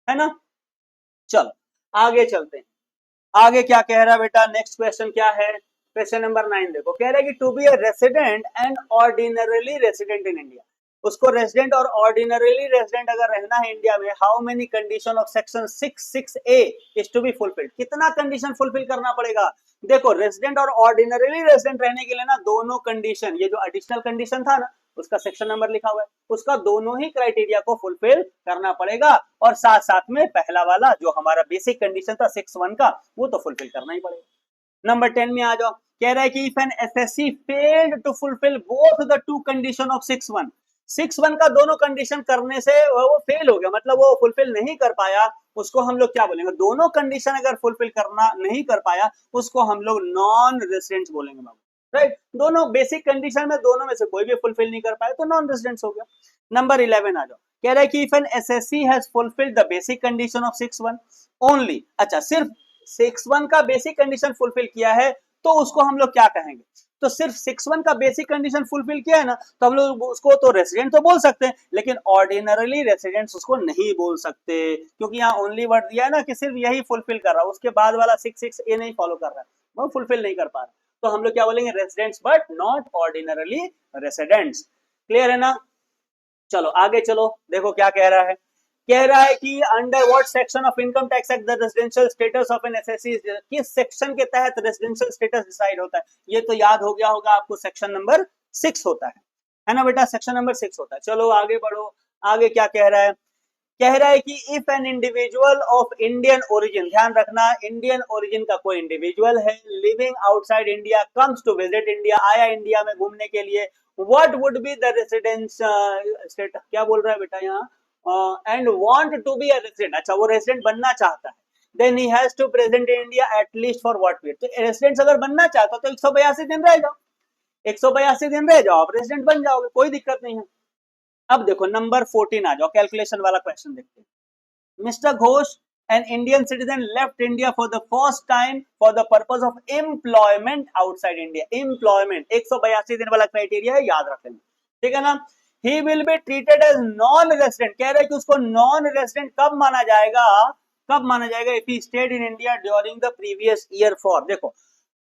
है ना। चलो आगे चलते हैं, आगे क्या कह रहा है बेटा, नेक्स्ट क्वेश्चन क्या है, क्वेश्चन नंबर 9 देखो, कह रहा है कि to be a resident and ordinarily resident in India, उसको रेसिडेंट और ऑर्डिनरली रेसिडेंट अगर रहना है इंडिया में, how many condition of section 66A is to be fulfilled, कितना कंडीशन फुलफिल करना पड़ेगा। देखो रेसिडेंट और ऑर्डिनरली रेसिडेंट रहने के लिए ना दोनों कंडीशन, ये जो एडिशनल कंडीशन था ना उसका सेक्शन नंबर लिखा हुआ है, उसका दोनों ही क्राइटेरिया को फुलफिल करना पड़ेगा, और साथ साथ में पहला वाला जो हमारा बेसिक कंडीशन था 6(1) का वो तो फुलफिल करना ही पड़ेगा। नंबर 10 में आ जाओ, कह रहा है कि if an SSC failed to fulfil both the two condition of 6(1) का दोनों कंडीशन करने से वो फेल हो गया, मतलब वो फुलफिल नहीं कर पाया, उसको हम लोग क्या बोलेंगे, दोनों कंडीशन अगर फुलफिल करना नहीं कर पाया उसको हम लोग नॉन रेसिडेंट्स बोलेंगे बाबू, राइट। दोनों बेसिक कंडीशन में दोनों में से कोई भी फुलफिल नहीं कर पाए तो नॉन रेसिडेंट्स हो गया। नंबर 11 आ जाओ, कह रहा है कि if an SSC has fulfilled the basic condition of 6(1) only, अच्छा सिर्फ 6(1) का बेसिक कंडीशन फुलफिल किया है तो उसको हम लोग क्या कहेंगे, तो सिर्फ 6(1) का बेसिक कंडीशन फुलफिल किया है ना तो हम लोग उसको तो रेसिडेंट तो बोल सकते हैं, लेकिन ऑर्डिनरली रेसिडेंट्स उसको नहीं बोल सकते, क्योंकि यहाँ ओनली वर्ड दिया है ना कि सिर्फ यही फुलफिल कर रहा है, उसके बाद वाला 66A नहीं फॉलो कर रहा है, वो फुलफिल नहीं कर पा रहा, तो हम लोग क्या बोलेंगे, residents but not ordinarily residents, clear है ना। चलो आगे चलो, देखो क्या कह रहा है, कह रहा है कि under what section of income tax act the residential status of an SSC, किस सेक्शन के तहत रेजिडेंशियल स्टेटस डिसाइड होता है, ये तो याद हो गया होगा आपको, सेक्शन नंबर 6 होता है ना बेटा, सेक्शन नंबर 6 होता है। चलो आगे बढ़ो, आगे क्या कह रहा है, कह रहा है कि if an individual of Indian origin, ध्यान रखना इंडियन ओरिजिन का कोई इंडिविजुअल है living outside India comes to visit India, आया इंडिया में घूमने के लिए, what would be the residence state, क्या बोल रहा है बेटा यहाँ, and want to be a resident, अच्छा वो रेसिडेंट बनना चाहता है, then he has to present in India at least for what period, तो रेसिडेंट अगर बनना चाहता तो 182 दिन रह जाओ, 182 दिन रह जाओ, आप रेसिडेंट बन जाओगे, कोई दिक्कत नहीं है। अब देखो नंबर 14 आ जाओ, कैलकुलेशन वाला क्वेश्चन देखते हैं। Mister Ghosh N Indian citizen left India for the first time for the purpose of employment outside India, employment 182 दिन वाला क्राइटेरिया है, याद रखेंगे, ठीक है ना। He will be treated as non resident, कह रहे हैं कि उसको नॉन रेसिडेंट कब माना जाएगा, कब माना जाएगा, if he stayed in India during the previous year for, देखो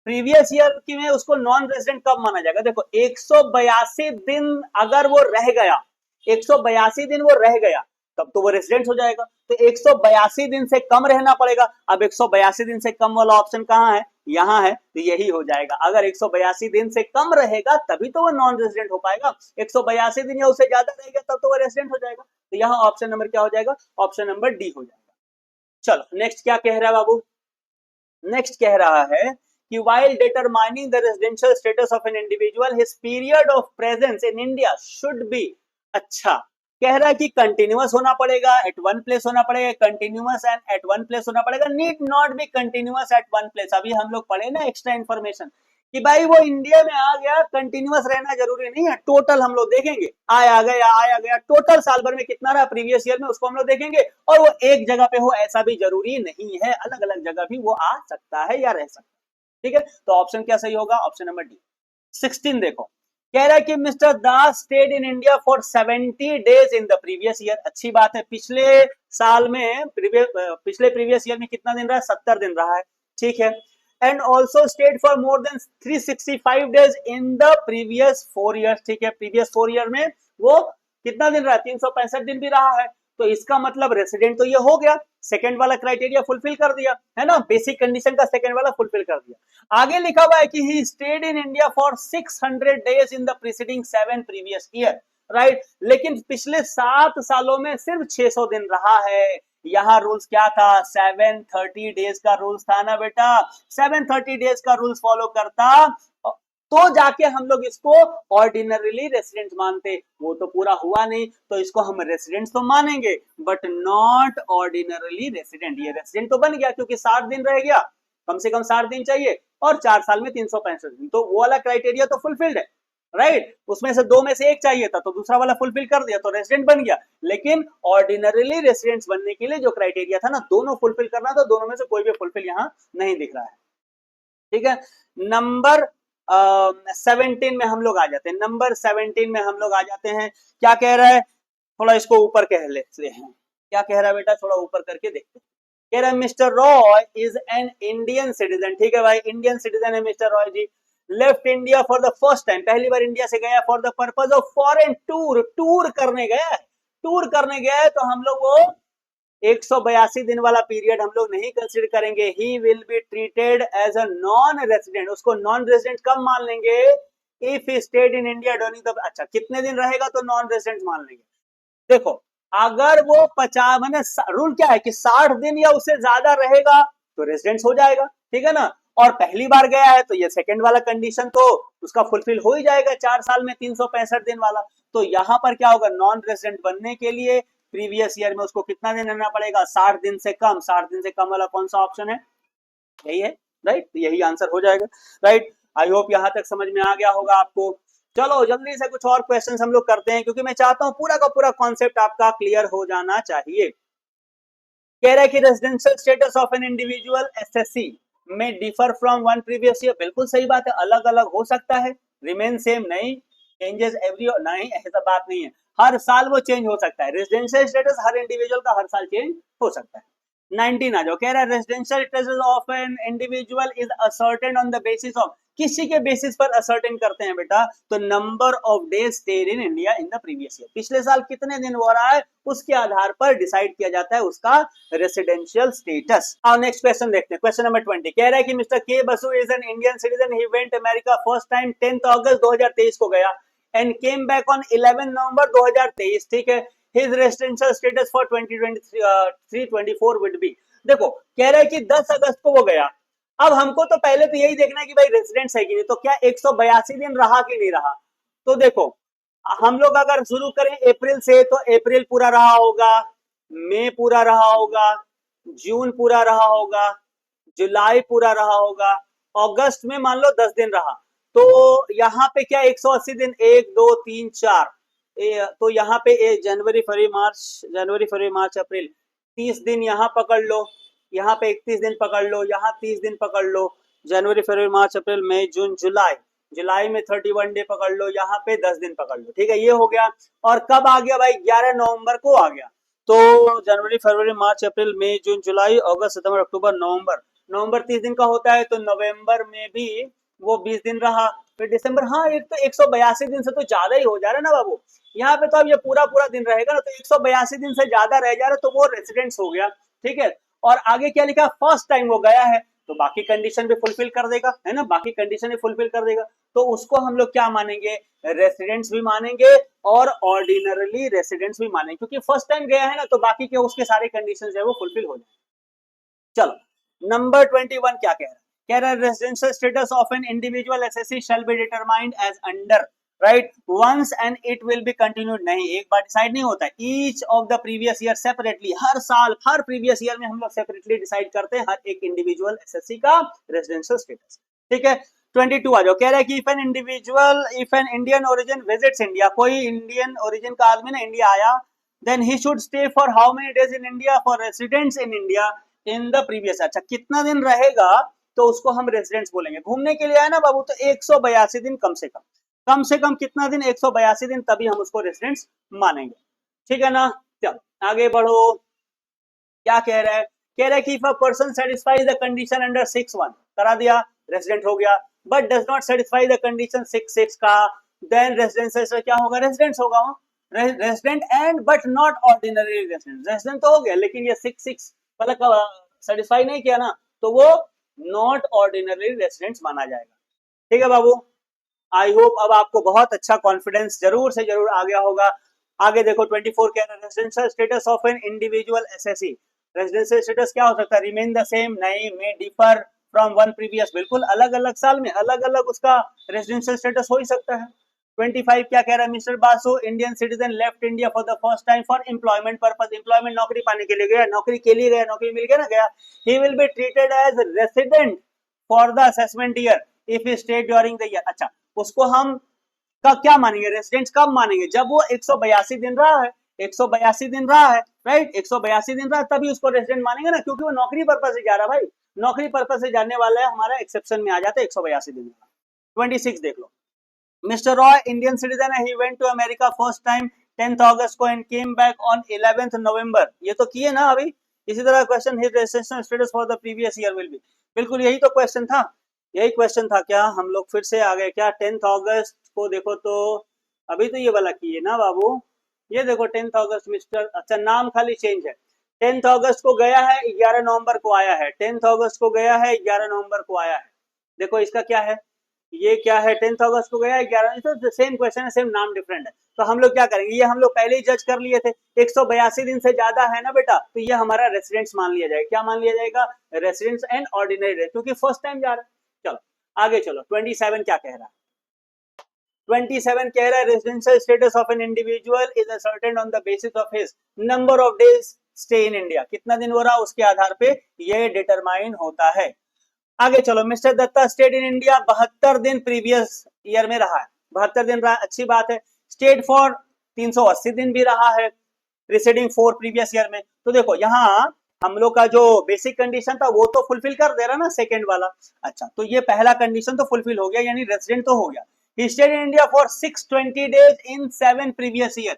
प्रीवियस ईयर की में उसको नॉन रेसिडेंट कब माना जाएगा, देखो 182 दिन अगर वो रह गया, 182 दिन वो रह गया तब तो वो रेसिडेंट हो जाएगा, तो 182 दिन से कम रहना पड़ेगा, अब 182 दिन से कम वाला ऑप्शन कहाँ है, यहाँ है तो यही हो जाएगा। अगर 182 दिन से कम रहेगा तभी तो वो नॉन रेजिडेंट हो पाएगा, 182 दिन या उससे ज्यादा रहेगा तब तो वो रेजिडेंट हो जाएगा। तो यहाँ ऑप्शन नंबर क्या हो जाएगा, ऑप्शन नंबर डी हो जाएगा। चलो नेक्स्ट क्या कह रहा है बाबू, नेक्स्ट कह रहा है कि while determining the residential status of an individual his period of presence in India should be, अच्छा कह रहा है कि कंटिन्यूअस होना पड़ेगा, एट वन प्लेस होना पड़ेगा, continuous and at one place होना पड़ेगा, need not be continuous at one place. अभी हम लोग पढ़े ना एक्स्ट्रा इन्फॉर्मेशन कि भाई वो इंडिया में आ गया, कंटिन्यूअस रहना जरूरी नहीं है, टोटल हम लोग देखेंगे, आया गया टोटल साल भर में कितना रहा प्रीवियस ईयर में उसको हम लोग देखेंगे, और वो एक जगह पे हो ऐसा भी जरूरी नहीं है, अलग अलग जगह भी वो आ सकता है या रह सकता है। ठीक है, तो ऑप्शन क्या सही होगा, ऑप्शन नंबर डी। 16 देखो, कह रहा है कि mister Das state in India for 70 days in the previous year. अच्छी बात है, पिछले साल में पिछले प्रीवियस ईयर में कितना दिन रहा है, 70 दिन रहा है। ठीक है, and also state for more than 365 days in the previous 4 years. ठीक है, प्रीवियस 4 ईयर में वो कितना दिन रहा, 365 दिन भी रहा है, तो इसका मतलब रेसिडेंट तो ये हो गया, सेकंड वाला क्राइटेरिया फुलफिल कर दिया है ना, बेसिक कंडीशन का सेकंड वाला फुलफिल कर दिया। आगे लिखा हुआ है कि ही stayed in India for 600 days in the preceding 7 previous year, right, लेकिन पिछले 7 सालों में सिर्फ 600 दिन रहा है। यहाँ रूल्स क्या था, 730 डेज का रूल्स था ना बेटा, 730 डेज का रूल्स फॉलो करता तो जाके हम लोग इसको ऑर्डिनरीली रेसिडेंट मानते, वो तो पूरा हुआ नहीं, तो इसको हम रेसिडेंट तो मानेंगे बट नॉट ऑर्डिनरीली रेसिडेंट। ये रेसिडेंट तो बन गया क्योंकि 60 दिन रह गया, कम से कम 60 दिन चाहिए, और 4 साल में 365 दिन, तो वो वाला क्राइटेरिया तो फुलफिल्ड है, राइट, उसमें से 2 में से एक चाहिए था तो दूसरा वाला फुलफिल कर दिया तो रेसिडेंट बन गया। लेकिन ऑर्डिनरीली रेसिडेंट्स बनने के लिए जो क्राइटेरिया था ना, दोनों फुलफिल करना, तो दोनों में से कोई भी फुलफिल यहाँ नहीं दिख रहा है। ठीक है, नंबर 17 में हम लोग आ जाते हैं, नंबर 17 में हम लोग आ जाते हैं। क्या कह रहा है, थोड़ा इसको ऊपर कह लेते हैं, क्या कह रहा है बेटा, थोड़ा ऊपर करके देखते हैं। कह रहा है mister Roy is an Indian citizen. ठीक है भाई, इंडियन सिटीजन है mister Roy ji, left India for the first time, पहली बार इंडिया से गया for the purpose of foreign tour, tour करने गया है, टूर करने गया है, तो हम लोग वो 182 दिन वाला पीरियड हम लोग नहीं कंसीडर करेंगे। He will be treated as a non resident, उसको नॉन रेसिडेंट कब मान लेंगे, if he stayed in India during the, अच्छा कितने दिन रहेगा तो नॉन रेसिडेंट मान लेंगे। देखो अगर वो 50 मैंने रूल क्या है कि 60 दिन या उससे ज्यादा रहेगा तो रेसिडेंट हो जाएगा, ठीक है ना, और पहली बार गया है तो ये सेकंड वाला कंडीशन तो उसका फुलफिल हो ही जाएगा, 4 साल में 365 दिन वाला। तो यहाँ पर क्या होगा, नॉन रेसिडेंट बनने के लिए प्रीवियस ईयर में उसको कितना दिन रहना पड़ेगा, 60 दिन से कम। 60 दिन से कम वाला कौन सा ऑप्शन है, यही है, राइट, यही आंसर हो जाएगा, राइट। आई होप यहां तक समझ में आ गया होगा आपको। चलो जल्दी से कुछ और क्वेश्चंस हम लोग करते हैं, क्योंकि मैं चाहता हूं पूरा का पूरा कॉन्सेप्ट आपका क्लियर हो जाना चाहिए। कह रहा है कि residential status of an individual SSC में differ from one previous year. बिल्कुल सही बात है, अलग अलग हो सकता है, रिमेन सेम नहीं, चेंजेस एवरी, नहीं ऐसा बात नहीं है, हर साल वो चेंज हो सकता है। रेजिडेंशियल स्टेटस हर इंडिविजुअल का हर साल चेंज हो सकता है। 19 आ जाओ, कह रहा है residential status of an individual is ascertain on the basis of, किसी के बेसिस पर असर्टेन करते हैं बेटा, तो number of days state in India in the previous year, पिछले साल कितने दिन हो रहा है उसके आधार पर डिसाइड किया जाता है उसका रेसिडेंशियल स्टेटस। और नेक्स्ट क्वेश्चन देखते हैं, क्वेश्चन नंबर 20, कह रहा है कि मिस्टर के Basu is an Indian citizen, he went America first time 10 अगस्त 2023 को गया एंड केम बैक ऑन 11 नवंबर 2023, ठीक है, his residential status for 2023-24 would be. देखो कह रहा है कि 10 अगस्त को वो गया, अब हमको तो पहले तो यही देखना है कि भाई रेसिडेंट्स है कि नहीं, तो क्या 182 दिन रहा कि नहीं रहा। तो देखो हम लोग अगर शुरू करें अप्रैल से, तो अप्रैल पूरा रहा होगा, मई पूरा रहा होगा, जून पूरा रहा होगा, जुलाई पूरा रहा होगा, अगस्त में मान लो 10 दिन रहा, तो यहाँ पे क्या 180 दिन, 1 2 3 4, तो यहाँ पे जनवरी फरवरी मार्च अप्रैल, 30 दिन यहाँ पकड़ लो, यहाँ पे 31 दिन पकड़ लो, यहाँ 30 दिन पकड़ लो, जनवरी फरवरी मार्च अप्रैल मई जून जुलाई, जुलाई में 31 डे पकड़ लो, यहाँ पे 10 दिन पकड़ लो, ठीक है, ये हो गया। और कब आ गया भाई, 11 नवंबर को आ गया, तो जनवरी फरवरी मार्च अप्रैल मई जून जुलाई अगस्त सितंबर अक्टूबर नवंबर, नवंबर 30 दिन का होता है, तो नवंबर में भी वो 20 दिन रहा, फिर दिसंबर, हाँ एक तो 182 दिन से तो ज्यादा ही हो जा रहा है ना बाबू, यहाँ पे तो अब ये पूरा पूरा दिन रहेगा ना, तो 182 दिन से ज्यादा रह जा रहा है, तो वो रेसिडेंट्स हो गया, ठीक है। और आगे क्या लिखा, फर्स्ट टाइम वो गया है, तो बाकी कंडीशन भी फुलफिल कर देगा, है ना, बाकी कंडीशन भी फुलफिल कर देगा, तो उसको हम लोग क्या मानेंगे, रेसिडेंट्स भी मानेंगे और ऑर्डिनरली रेसिडेंट्स भी मानेंगे, क्योंकि फर्स्ट टाइम गया है ना, तो बाकी के उसके सारे कंडीशन जो है वो फुलफिल हो जाए। चलो नंबर 21 क्या कह रहा है, कह रहा है residential status of an individual SSC shall be determined as under, right, once and it will be continued, नहीं एक बार डिसाइड नहीं होता, each of the previous year separately, हर साल हर प्रीवियस ईयर में हम लोग सेपरेटली डिसाइड करते हैं हर एक इंडिविजुअल एसएससी का रेजिडेंशियल स्टेटस, ठीक है। 22 आ जाओ, कह रहा है कि if an individual, if an Indian origin visits India, कोई इंडियन ओरिजिन का आदमी ना इंडिया आया, then he should stay for how many days in India, for residents in India in the previous, अच्छा कितना दिन रहेगा, तो उसको हम रेसिडेंट्स बोलेंगे। घूमने के लिए आया ना बाबू, तो 182 दिन कम से कम कितना दिन, 182 दिन, तभी हम उसको रेसिडेंट्स मानेंगे, ठीक है ना। चलो आगे बढ़ो, क्या कह रहा है, कह रहा है कि if a person satisfies the condition under 6(1), करा दिया, रेसिडेंट हो गया, but does not satisfy the condition 6(6) का, देन रेसिडेंस क्या होगा, रेसिडेंट्स होगा, resident and but not ordinary resident, resident तो हो गया लेकिन ये 6(6) मतलब सेटिस्फाई नहीं किया ना, तो वो नॉट ऑर्डिनरी रेसिडेंट्स माना जाएगा, ठीक है बाबू। आई होप अब आपको बहुत अच्छा कॉन्फिडेंस जरूर से जरूर आ गया होगा। आगे देखो 24 कह रहा है residential status of an individual SSC, residential status क्या हो सकता है, रिमेन द सेम, नहीं, मे डिफर फ्रॉम वन प्रीवियस, बिल्कुल अलग अलग साल में अलग अलग उसका रेजिडेंशियल स्टेटस हो ही सकता है। 25 क्या कह रहा है, mister Basu Indian citizen left India for the first time for employment purpose, employment नौकरी पाने के लिए गया, नौकरी के लिए गया, नौकरी मिल गया ना, गया, he will be treated as resident for the assessment year if he stay during the year, अच्छा उसको हम का क्या मानेंगे, रेसिडेंट्स कब मानेंगे, जब वो 182 दिन रहा है, 182 दिन रहा है, राइट, 182 दिन रहा तभी उसको रेसिडेंट मानेंगे ना, क्योंकि वो नौकरी पर्पस से जा रहा है भाई, नौकरी पर्पस से जाने वाला है, हमारा एक्सेप्शन में आ जाता है 182 दिन। 26 देख लो, मिस्टर रॉय इंडियन सिटीजन है, he went to America first time 10th अगस्त को and came back on 11th November, ये तो किए ना अभी, इसी तरह question his registration status for the previous year will be, बिल्कुल यही तो क्वेश्चन था, यही क्वेश्चन था क्या, हम लोग फिर से आ गए क्या, 10th अगस्त को देखो, तो अभी तो ये वाला किए ना बाबू, ये देखो 10th अगस्त मिस्टर, अच्छा नाम खाली चेंज है, 10th अगस्त को गया है, 11 नवंबर को आया है, 10th अगस्त को गया है, 11 नवंबर को आया है, देखो इसका क्या है, ये क्या है, 10th अगस्त को गया है, 11, तो सेम क्वेश्चन है, सेम नाम डिफरेंट है, तो हम लोग क्या करेंगे, ये हम लोग पहले ही जज कर लिए थे, 182 दिन से ज्यादा है ना बेटा, तो ये हमारा रेसिडेंट्स मान लिया जाएगा, क्या मान लिया जाएगा, रेसिडेंट्स एंड ऑर्डिनरी, क्योंकि फर्स्ट टाइम जा रहा है। चलो आगे चलो, 27 क्या कह रहा है, 27 कह रहा है residential status of an individual is ascertained on the basis of his number of days stay in India, कितना दिन हो रहा उसके आधार पे ये डिटरमाइन होता है। आगे चलो, mister Datta stayed in India 72 दिन प्रीवियस ईयर में रहा है, 72 दिन रहा, अच्छी बात है, स्टेट फॉर 380 दिन भी रहा है प्रीसीडिंग 4 प्रीवियस ईयर में, तो देखो यहाँ हम लोग का जो बेसिक कंडीशन था वो तो फुलफिल कर दे रहा ना सेकंड वाला, अच्छा तो ये पहला कंडीशन तो फुलफिल हो गया, यानी रेजिडेंट तो हो गया, he stayed in India for 620 days in 7 previous year,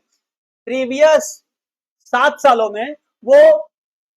previous 7 सालों में वो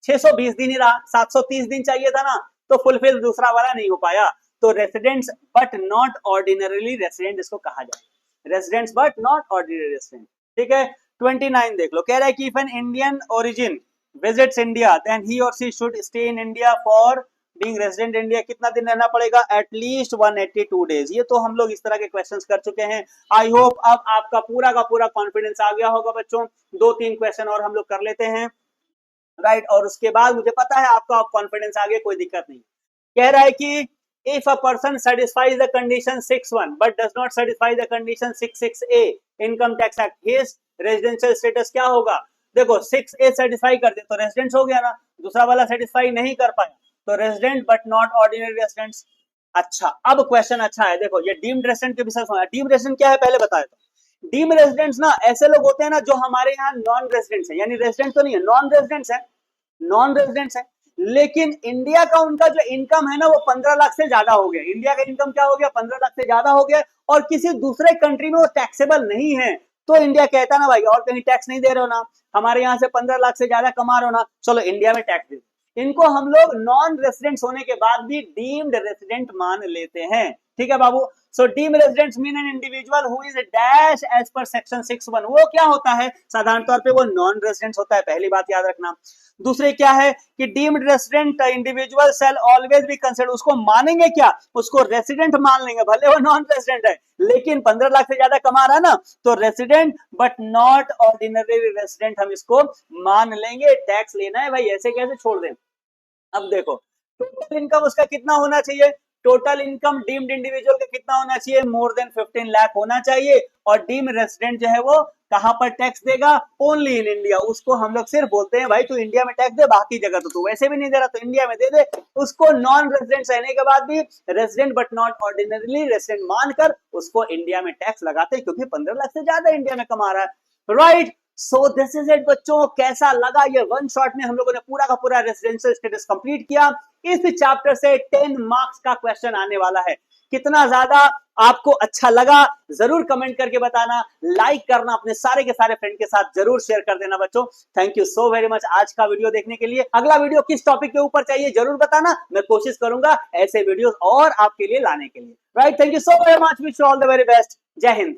620 दिन ही रहा, 730 दिन चाहिए था ना, तो फुलफिल दूसरा वाला नहीं हो पाया, तो residents but not ordinarily resident इसको कहा जाए, residents but not ordinary resident, ठीक है। 29 देख लो, कह रहा है कि if an Indian origin visits India then he और she should stay in India for being resident India, कितना दिन रहना पड़ेगा, एटलीस्ट 182 डेज, ये तो हम लोग इस तरह के क्वेश्चंस कर चुके हैं। आई होप अब आपका पूरा का पूरा कॉन्फिडेंस आ गया होगा बच्चों, 2-3 क्वेश्चन और हम लोग कर लेते हैं, राइट, और उसके बाद मुझे पता है आपका कॉन्फिडेंस आ गया, कोई दिक्कत नहीं। कह रहा है कि if a person satisfies the condition 6(1) but does not satisfy the condition 6(6)(a) income tax act, his residential status क्या होगा, देखो 6(a) सेटिस्फाई कर दे तो रेजिडेंट्स हो गया ना, दूसरा वाला सेटिस्फाई नहीं कर पाया तो resident but not ordinary residents. अच्छा अब क्वेश्चन अच्छा है, देखो ये डीम्ड रेजिडेंट के विषय में, डीम्ड रेजिडेंट क्या है पहले बताए, तो डीम्ड रेजिडेंट्स ना ऐसे लोग होते हैं ना जो हमारे यहाँ नॉन रेजिडेंट्स है, यानी रेजिडेंट तो नहीं है, नॉन रेजिडेंट्स है, नॉन रेजिडेंट्स है, लेकिन इंडिया का उनका जो इनकम है ना वो 15 लाख से ज्यादा हो गया, इंडिया का इनकम क्या हो गया, 15 लाख से ज्यादा हो गया, और किसी दूसरे कंट्री में वो टैक्सेबल नहीं है, तो इंडिया कहता ना भाई और कहीं टैक्स नहीं दे रहे हो ना, हमारे यहाँ से 15 लाख से ज्यादा कमा रहे हो ना, चलो इंडिया में टैक्स दे, इनको हम लोग नॉन रेसिडेंट्स होने के बाद भी डीम्ड रेसिडेंट मान लेते हैं, ठीक है बाबू। So deem residents mean an individual who is dash as per section 6(1). वो क्या होता है? साधारण तौर पे वो नॉन रेजिडेंट्स होता है, पहली बात याद रखना। दूसरे क्या है कि deemed resident individual shell always be considered, उसको मानेंगे क्या? उसको रेसिडेंट मान लेंगे, भले वो नॉन रेसिडेंट है लेकिन 15 लाख से ज्यादा कमा रहा है ना, तो resident but not ordinary resident हम इसको मान लेंगे। टैक्स लेना है भाई, ऐसे कैसे छोड़ दें। अब देखो टोटल इनकम उसका कितना होना चाहिए? टोटल इनकम डीम्ड इंडिविजुअल का कितना होना चाहिए? मोर देन 15 लाख होना चाहिए। और डीम रेसिडेंट जो है वो कहां पर टैक्स देगा? Only in India. उसको हम लोग सिर्फ बोलते हैं भाई तू इंडिया में टैक्स दे, बाकी जगह तो तू वैसे भी नहीं दे रहा, तो इंडिया में दे दे। उसको नॉन रेसिडेंट रहने के बाद भी resident but not ordinarily resident मानकर उसको इंडिया में टैक्स लगाते हैं, क्योंकि 15 लाख से ज्यादा इंडिया में कमा रहा है, right. So this is it बच्चों, कैसा लगा ये? वन शॉट में हम लोगों ने पूरा का पूरा रेसिडेंशियल स्टेटस कंप्लीट किया। इस चैप्टर से 10 मार्क्स का क्वेश्चन आने वाला है। कितना ज्यादा आपको अच्छा लगा जरूर कमेंट करके बताना, लाइक करना, अपने सारे के सारे फ्रेंड के साथ जरूर शेयर कर देना बच्चों। Thank you so very much आज का वीडियो देखने के लिए। अगला वीडियो किस टॉपिक के ऊपर चाहिए जरूर बताना, मैं कोशिश करूंगा ऐसे वीडियोस और आपके लिए लाने के लिए, right. Thank you so very much, wish you all the very best. जय हिंद।